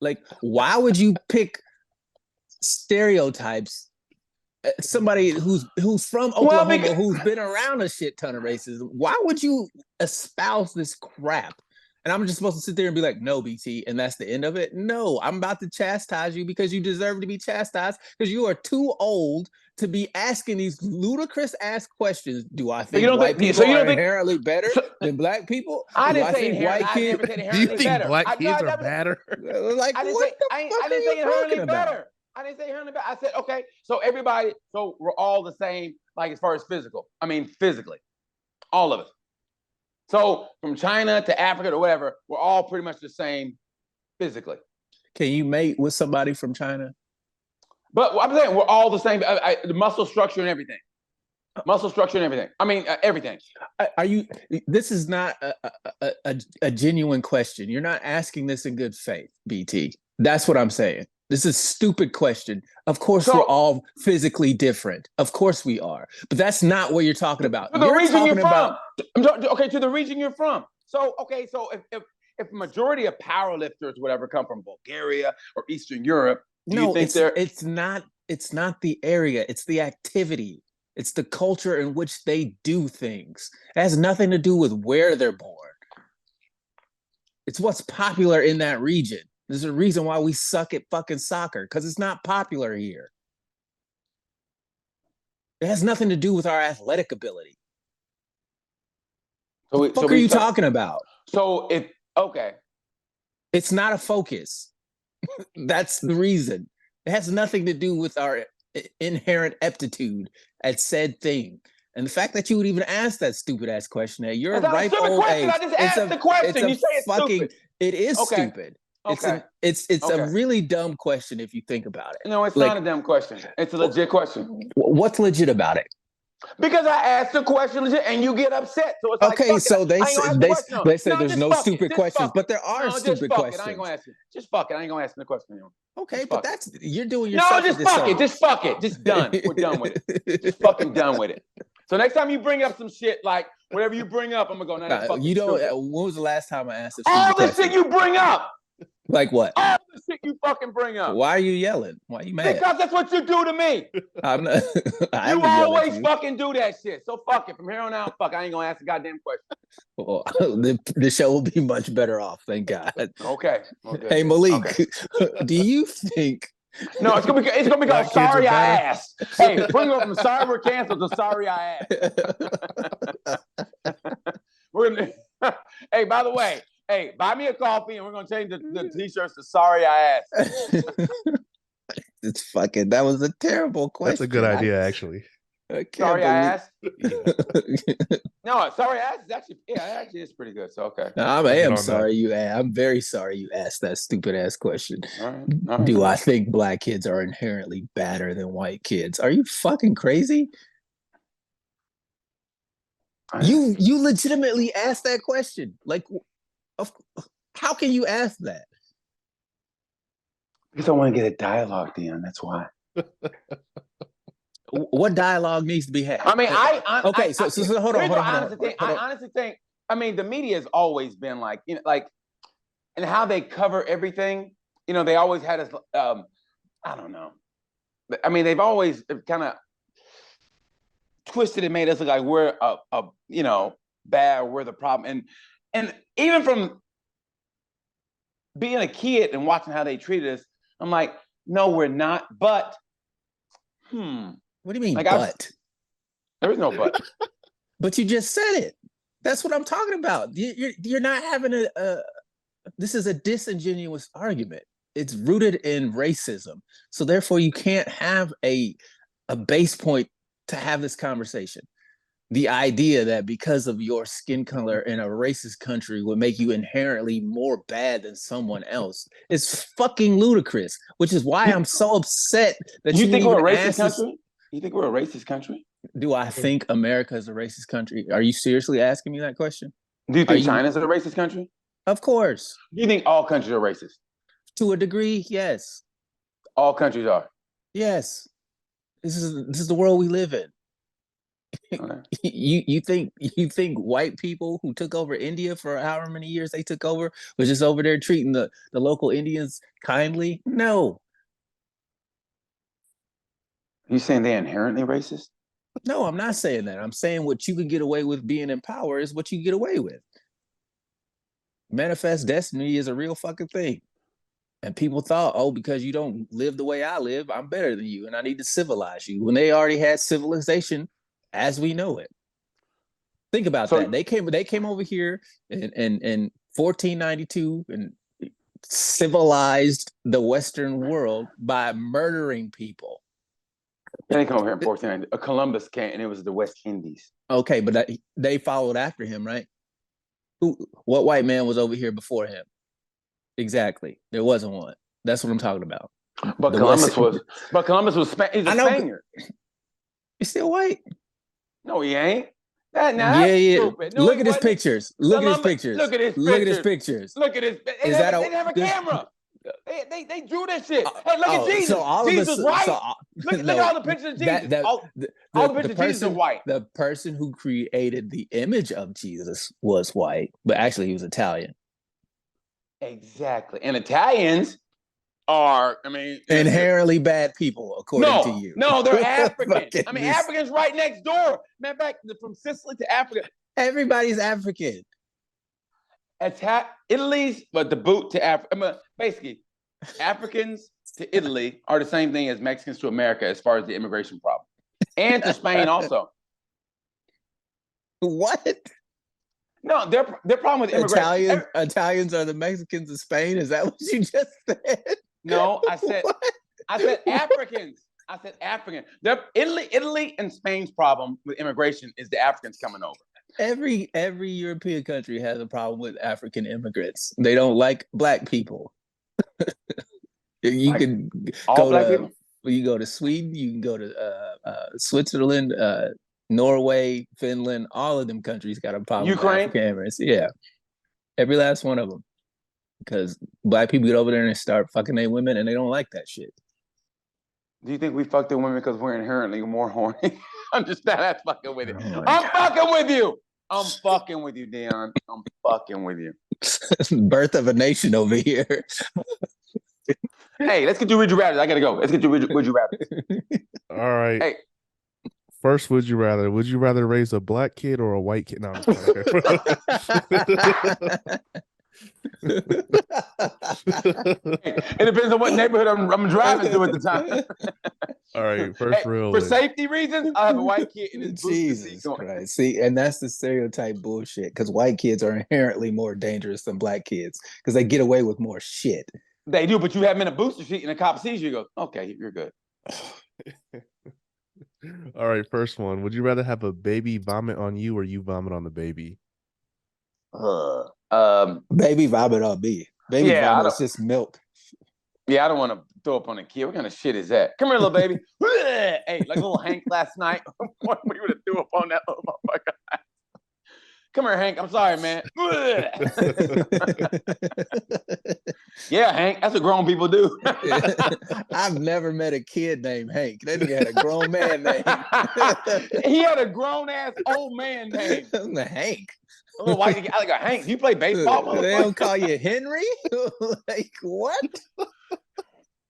Like, why would you pick stereotypes? Somebody who's from Oklahoma, who's been around a shit ton of racism, why would you espouse this crap? And I'm just supposed to sit there and be like, no, BT, and that's the end of it? No, I'm about to chastise you because you deserve to be chastised because you are too old to be asking these ludicrous ass questions. Do I think white people are inherently better than black people?
I didn't say inherently better.
Do you think black kids are better?
Like,
I didn't say inherently better. I didn't say inherently better. I said, okay, so we're all the same, like as far as physically, all of us. So from China to Africa to whatever, we're all pretty much the same physically.
Can you mate with somebody from China?
But I'm saying we're all the same. The muscle structure and everything. I mean, everything.
Are you? This is not a genuine question. You're not asking this in good faith, BT. That's what I'm saying. This is a stupid question. Of course, we're all physically different. Of course we are. But that's not what you're talking about.
To the region you're from. Okay, to the region you're from. So if majority of powerlifters, whatever, come from Bulgaria or Eastern Europe, it's not the area. It's the activity. It's the culture in which they do things. It has nothing to do with where they're born. It's what's popular in that region. There's a reason why we suck at fucking soccer, because it's not popular here. It has nothing to do with our athletic ability. What are you talking about? It's not a focus. That's the reason. It has nothing to do with our inherent aptitude at said thing. And the fact that you would even ask that stupid ass question at your ripe old age, I just asked the question. You say it's stupid.
It is stupid. It's a really dumb question if you think about it.
No, it's not a dumb question. It's a legit question.
What's legit about it?
Because I asked the question legit and you get upset. So it's
okay, so they say there's no stupid questions, but there are stupid questions.
I ain't gonna ask you. Just fuck it. I ain't gonna ask the question anymore.
Okay, but you're doing yourself.
No, just fuck it. Just done. We're done with it. Just fucking done with it. So next time you bring up some shit, like whatever you bring up, I'm gonna go.
You don't. When was the last time I asked?
All the shit you bring up.
Like what?
All the shit you fucking bring up.
Why are you yelling? Why are you mad?
Because that's what you do to me.
I'm not.
You always fucking do that shit. So fuck it. From here on out, fuck. I ain't gonna ask a goddamn question.
Well, the show will be much better off. Thank God.
Okay.
Hey Malik, do you think?
No, it's gonna be called Sorry I Asked. Hey, we're going from Sorry We're Canceled to Sorry I Asked. Hey, by the way, Hey, buy me a coffee, and we're gonna change the t-shirts to "Sorry I Asked."
It's fucking. That was a terrible question.
That's a good idea, actually.
Sorry I asked. No, sorry I asked is actually is pretty good. So okay.
No, I am sorry you asked. I'm very sorry you asked that stupid ass question.
All right.
Do I think black kids are inherently badder than white kids? Are you fucking crazy? You legitimately asked that question. Like, how can you ask that?
Because I want to get a dialogue, Dion. That's why.
What dialogue needs to be had?
I mean,
so hold on.
I honestly think. I mean, the media has always been like, and how they cover everything. They always had us. I don't know. I mean, they've always kind of twisted and made us look like we're bad, or we're the problem, and even from being a kid and watching how they treated us, I'm like, no, we're not. But,
what do you mean,
like,
but?
There is no but.
But you just said it. That's what I'm talking about. You're not having this is a disingenuous argument. It's rooted in racism. So therefore, you can't have a base point to have this conversation. The idea that because of your skin color in a racist country would make you inherently more bad than someone else is fucking ludicrous, which is why I'm so upset that
you think we're a racist country? You think we're a racist country?
Do I think America is a racist country? Are you seriously asking me that question?
Do you think China's a racist country?
Of course.
Do you think all countries are racist?
To a degree, yes.
All countries are?
Yes. This is the world we live in. Okay. You think white people who took over India for however many years they took over was just over there treating the local Indians kindly? No.
You saying they're inherently racist?
No, I'm not saying that. I'm saying what you can get away with being in power is what you get away with. Manifest destiny is a real fucking thing. And people thought, oh, because you don't live the way I live, I'm better than you and I need to civilize you. When they already had civilization as we know it. Think about that. They came over here in 1492 and civilized the Western world by murdering people.
They didn't come over here in 1490. Columbus came, and it was the West Indies.
Okay, but they followed after him, right? What white man was over here before him? Exactly. There wasn't one. That's what I'm talking about.
But Columbus was he's a Spaniard.
He's still white.
No, he ain't.
Stupid. No, look at his pictures. Look at his pictures.
Look at his pictures. They didn't have a camera. They drew that shit. Hey, look at Jesus. Jesus is white. Look at all the pictures of Jesus. All the pictures of Jesus are white.
The person who created the image of Jesus was white, but actually he was Italian.
Exactly. And Italians are,
inherently bad people, according to you.
No, they're African. Africans right next door. Matter of fact, from Sicily to Africa.
Everybody's African.
Italy's, but the boot to Africa. Basically, Africans to Italy are the same thing as Mexicans to America as far as the immigration problem. And to Spain also.
What?
No, their problem with immigration.
Italians are the Mexicans of Spain. Is that what you just said?
No, I said Africans. I said African. Italy and Spain's problem with immigration is the Africans coming over.
Every European country has a problem with African immigrants. They don't like black people. You can go to Sweden. You can go to Switzerland. Norway, Finland, all of them countries got a problem with African immigrants. Yeah. Every last one of them. Because black people get over there and start fucking their women and they don't like that shit.
Do you think we fuck their women because we're inherently more horny? I'm just not fucking with it. I'm fucking with you. I'm fucking with you, Dion. I'm fucking with you.
Birth of a nation over here.
Hey, let's get to Would You Rather. I gotta go. Let's get to Would You Rather.
All right.
Hey.
First, would you rather raise a black kid or a white kid? No,
It depends on what neighborhood I'm driving through at the time.
All right, first
Hey,
real
for
one.
safety reasons, I have a white kid in his booster seat
Jesus
going.
Christ. See, and that's the stereotype bullshit because white kids are inherently more dangerous than black kids because they get away with more shit.
They do, but you have them in a booster seat and a cop sees you, goes, okay, you're good.
All right, first one. Would you rather have a baby vomit on you or you vomit on the baby?
Baby vomit on me. Baby
Yeah,
vomit is just milk.
Yeah, I don't want to throw up on a kid. What kind of shit is that? Come here, little baby. Hey, like little Hank last night. What we would have threw up on that little motherfucker. Come here, Hank. I'm sorry, man. Yeah, Hank. That's what grown people do.
I've never met a kid named Hank. That nigga had a grown man name.
He had a grown ass old man name.
Hank.
A little white guy like a Hank. You play baseball?
They don't call you Henry? Like what?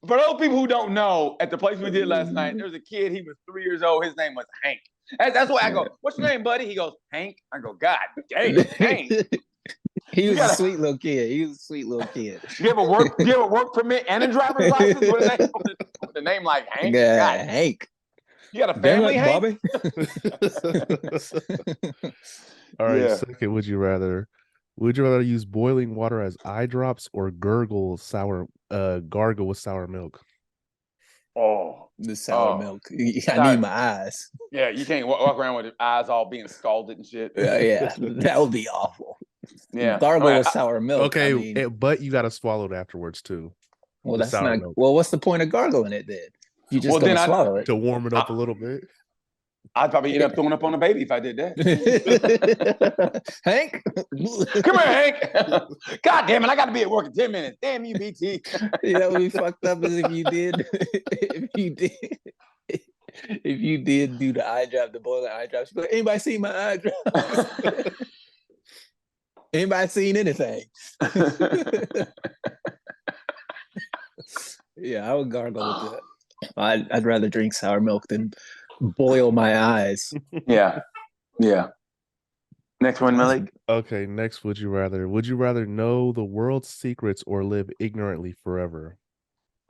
For those people who don't know, at the place we did last night, there was a kid. He was 3 years old. His name was Hank. That's why I go, what's your name, buddy? He goes, Hank. I go, God damn, Hank.
He was a sweet little kid. He was a sweet little kid.
You have a work permit and a driver's license with a name like Hank?
Yeah,
God.
Hank.
You got a family, Hank?
Bobby?
All right,
Yeah.
second, would you rather use boiling water as eye drops or gargle with sour milk?
Oh,
The sour
Oh.
milk. I
Sorry.
need my eyes.
yeah. You can't walk around with your eyes all being scalded and shit.
Yeah, that would be awful.
Yeah.
Gargle
All
with
right,
sour milk.
Okay,
I mean,
but you got to swallow it afterwards too
well,
the
that's
sour
not.
milk.
Well, what's the point of gargling it then? You just
Well, then
don't swallow it.
to warm it up a little bit.
I'd probably end up throwing up on a baby if I did that.
Hank,
Come here, Hank. God damn it. I got to be at work in 10 minutes. Damn you, BT.
You know what we fucked up is if you did, if you did do the eye drop, the boiling eye drops. But anybody seen my eye drops? Anybody seen anything? Yeah, I would gargle with that. I'd rather drink sour milk than boil my eyes.
Yeah. Yeah. Next one, Malik.
Okay, next, would you rather know the world's secrets or live ignorantly forever?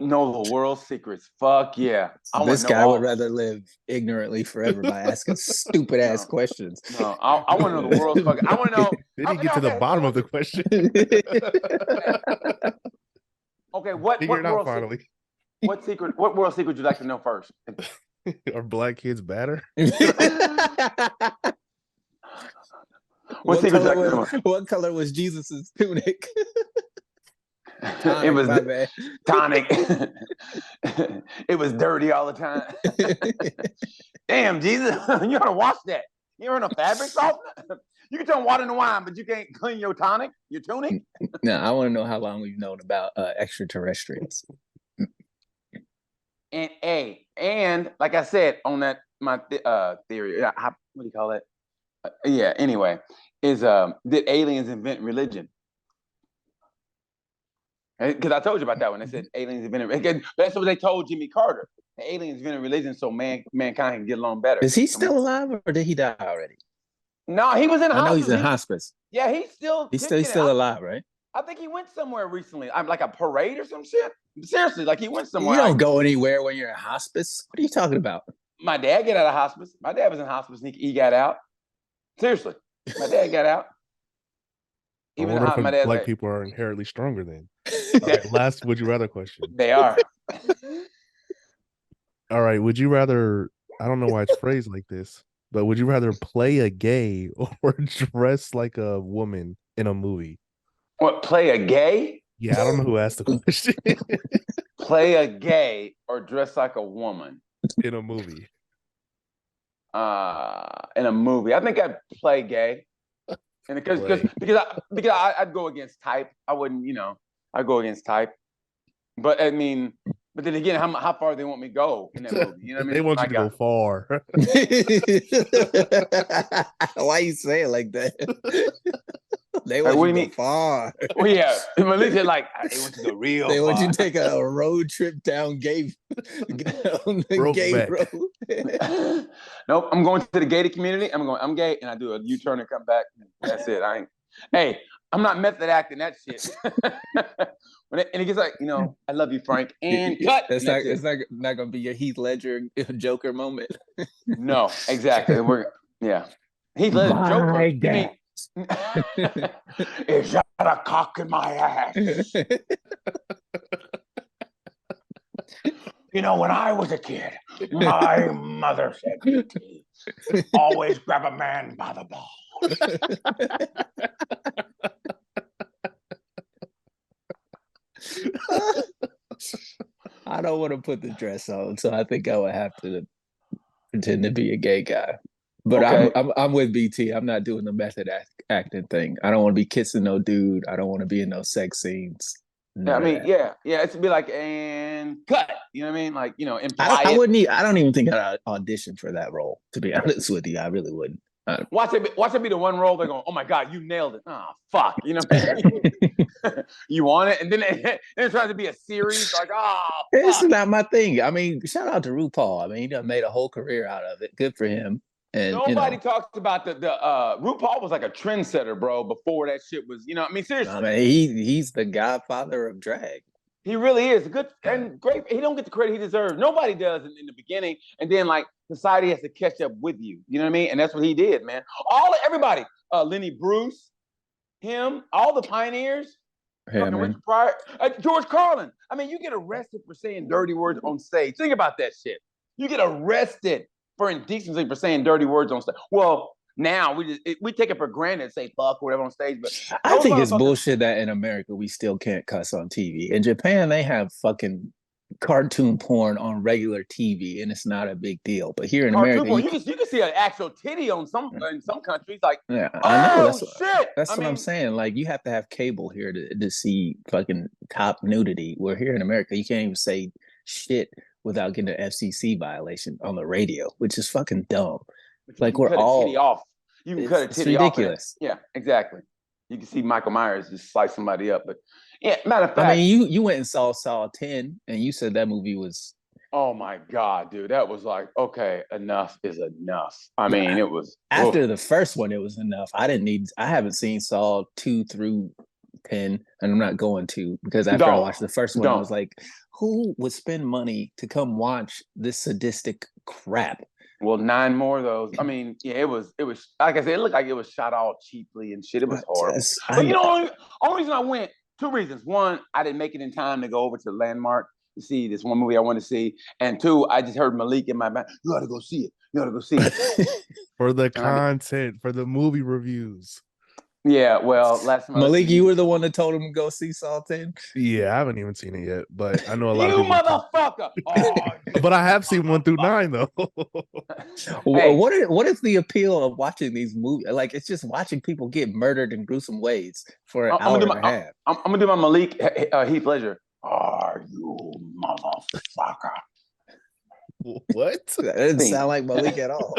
Know the world's secrets. Fuck yeah.
This guy would rather live ignorantly forever by asking stupid ass questions.
No, I want to know the world's fucking. I want to know.
Did he get to the bottom of the question?
Okay, what
Figure it out
world
finally.
what world secret would you like to know first?
Are black kids better?
What secret would you like to know?
What color was Jesus's tunic?
It was
my bad.
tonic. It was dirty all the time. Damn, Jesus, you gotta wash that. You ever in a fabric softener? You can turn water into wine, but you can't clean your tunic.
No, I want to know how long we've known about extraterrestrials.
And like I said on that my theory, what do you call it? Yeah. Anyway, is did aliens invent religion? Because I told you about that one. They said aliens invented religion. That's what they told Jimmy Carter. The aliens invented religion so mankind can get along better.
Is he still alive or did he die already?
No, he was in hospice.
I know he's in hospice.
Yeah, he's still
alive, right?
I think he went somewhere recently. I'm like a parade or some shit. Seriously, like he went somewhere.
You don't go anywhere when you're in hospice. What are you talking about?
My dad got out of hospice. My dad was in hospice. He got out. Seriously, my dad got out.
I wonder if black people are inherently stronger then. Right, last would you rather question.
They are.
All right, would you rather, I don't know why it's phrased like this, but would you rather play a gay or dress like a woman in a movie?
What, play a gay?
Yeah, I don't know who asked the question.
Play a gay or dress like a woman
in a movie.
In a movie, I think I'd play gay, and because I'd go against type. I wouldn't, I'd go against type. But I mean, but then again, how far do they want me to go in that movie? You know what I mean?
They want you to go far.
Why you say it like that? They want
what
you
do
to
you
go far.
Well, yeah, Melissa like they want you to go real.
They want
far.
you to take a road trip down gay on the gay road.
Nope, I'm going to the gated community. I'm gay, and I do a U-turn and come back. That's it. I ain't. Hey, I'm not method acting that shit. And he gets like, I love you, Frank, and cut.
That's
and
not.
that's
It's
it.
not gonna be your Heath Ledger Joker moment.
No, exactly. He's a Joker.
My
You mean,
dad.
is that a cock in my ass? When I was a kid, my mother said, always grab a man by the balls.
I don't want to put the dress on, so I think I would have to pretend to be a gay guy. But
Okay.
I'm with BT. I'm not doing the method acting thing. I don't want to be kissing no dude. I don't want to be in no sex scenes.
I mean, yeah, it's to be like, and cut. You know what I mean? Like, imply
I wouldn't. I don't even think I'd audition for that role. To be honest with you, I really wouldn't.
Watch it be the one role they're going, oh my God, you nailed it. Oh, fuck. You know what I mean? You want it? And then it tries to be a series. Like,
it's not my thing. I mean, shout out to RuPaul. I mean, he done made a whole career out of it. Good for him. And
nobody talks about the RuPaul was like a trendsetter, bro, before that shit was, I mean, seriously.
I mean, he's the godfather of drag.
He really is good and great. He don't get the credit he deserves. Nobody does in the beginning, and then like society has to catch up with you. You know what I mean? And that's what he did, man. Everybody, Lenny Bruce, him, all the pioneers.
Yeah, man.
Pryor, George Carlin. I mean, you get arrested for saying dirty words on stage. Think about that shit. You get arrested for indecency for saying dirty words on stage. Well, now we take it for granted, say fuck or whatever on stage, but
I think it's bullshit that in America we still can't cuss on TV. In Japan, they have fucking cartoon porn on regular TV, and it's not a big deal. But here in America,
you can see an actual titty on in some countries. Like,
yeah, I know.
Shit.
That's what I'm saying. Like, you have to have cable here to see fucking top nudity. Where here in America, you can't even say shit without getting an FCC violation on the radio, which is fucking dumb. Like, we're all
titty off. You can cut a titty off.
It's ridiculous.
Yeah, exactly. You can see Michael Myers just slice somebody up, but yeah. Matter of fact,
I mean, you went and saw 10, and you said that movie was.
Oh my God, dude, that was like, okay, enough is enough. I mean, it was
after the first one, it was enough. I haven't seen Saw 2 through 10, and I'm not going to, because after I watched the first one, I was like, who would spend money to come watch this sadistic crap?
Well, 9 more of those. I mean, yeah, it was like I said, it looked like it was shot all cheaply and shit. It was horrible. But only reason I went, 2 reasons. One, I didn't make it in time to go over to Landmark to see this one movie I want to see. And 2, I just heard Malik in my mind, you gotta go see it.
For the content, for the movie reviews.
Yeah, well, last time
Malik, you were the one that told him to go see Saw 10?
Yeah, I haven't even seen it yet, but I know a lot
of
people.
Motherfucker!
But I have seen 1 through 9 though.
Hey. What is the appeal of watching these movies? Like, it's just watching people get murdered in gruesome ways for an hour and a half.
I'm gonna do my Malik Heath Ledger. Are you motherfucker?
What?
That didn't sound like Malik at all.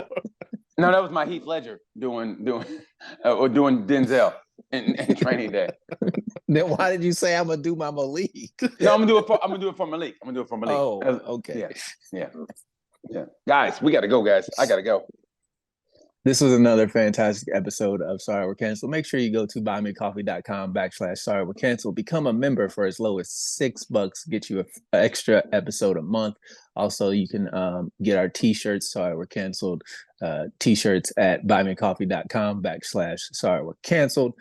No, that was my Heath Ledger doing Denzel in Training Day.
Then why did you say I'm gonna do my Malik?
No, I'm gonna do it for Malik.
Oh, okay.
Yeah. Guys, we gotta go, guys. I gotta go.
This was another fantastic episode of Sorry We're Canceled. Make sure you go to buymeacoffee.com/Sorry We're Canceled. Become a member for as low as $6. Get you an extra episode a month. Also, you can get our t-shirts, Sorry We're Canceled t-shirts at buymeacoffee.com/Sorry We're Canceled.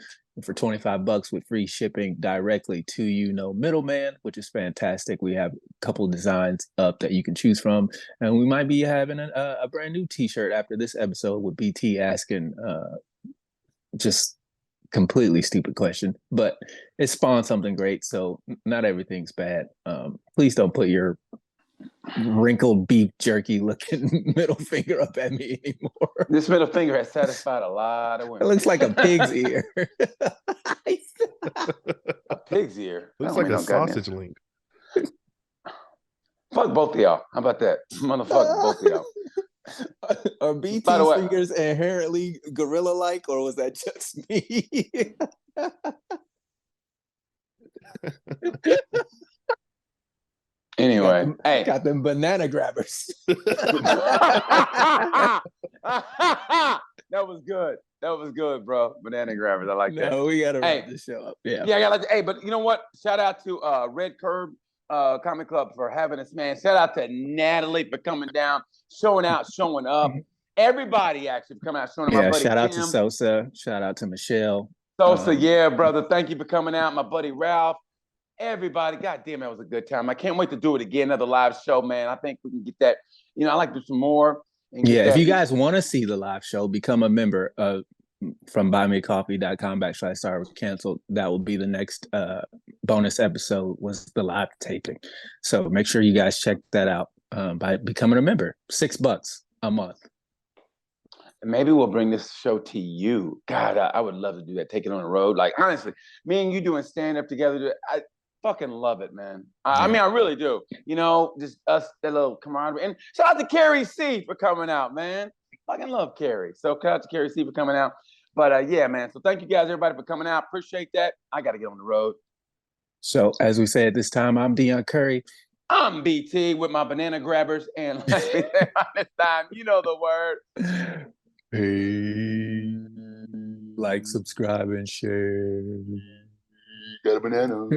For $25 with free shipping directly to you, no middleman, which is fantastic. We have a couple designs up that you can choose from, and we might be having a brand new t-shirt after this episode with BT asking just completely stupid question, but it spawned something great, so not everything's bad. Please don't put your wrinkled beef jerky looking middle finger up at me anymore.
This middle finger has satisfied a lot of women.
It looks like a pig's ear.
A pig's ear?
Looks like a sausage link.
Fuck both of y'all. How about that? Motherfuck both of y'all.
Are BT's fingers inherently gorilla-like, or was that just me?
Anyway,
got them banana grabbers.
That That was good. That was good, bro. Banana grabbers. I like that.
No, we gotta
Hey.
wrap this show up. Yeah.
Yeah, I got. Hey, but you know what? Shout out to Red Curb Comic Club for having us, man. Shout out to Natalie for coming down, showing out, showing up. Everybody actually for coming out, showing up.
Yeah,
My buddy
shout out to
Tim.
Sosa. Shout out to Michelle.
Sosa, yeah, brother. Thank you for coming out. My buddy Ralph. Everybody, goddamn, that was a good time. I can't wait to do it again, another live show, man. I think we can get that. You know, I like to do some more. And
Yeah,
get
if
that-
you guys want to see the live show, become a member from buymeacoffee.com/Sorry Canceled. That will be the next bonus episode, was the live taping. So make sure you guys check that out by becoming a member. $6 a month.
Maybe we'll bring this show to you. God, I would love to do that. Take it on the road. Like, honestly, me and you doing stand up together. I fucking love it, man. I mean, I really do. You know, just us, that little camaraderie. And shout out to Carrie C for coming out, man. Fucking love Carrie. So shout out to Carrie C for coming out. But yeah, man. So thank you guys, everybody, for coming out. Appreciate that. I got to get on the road.
So as we say at this time, I'm Dion Curry.
I'm BT with my banana grabbers. And let's be there on this time. You know the word.
Hey, like, subscribe, and share.
Got a banana.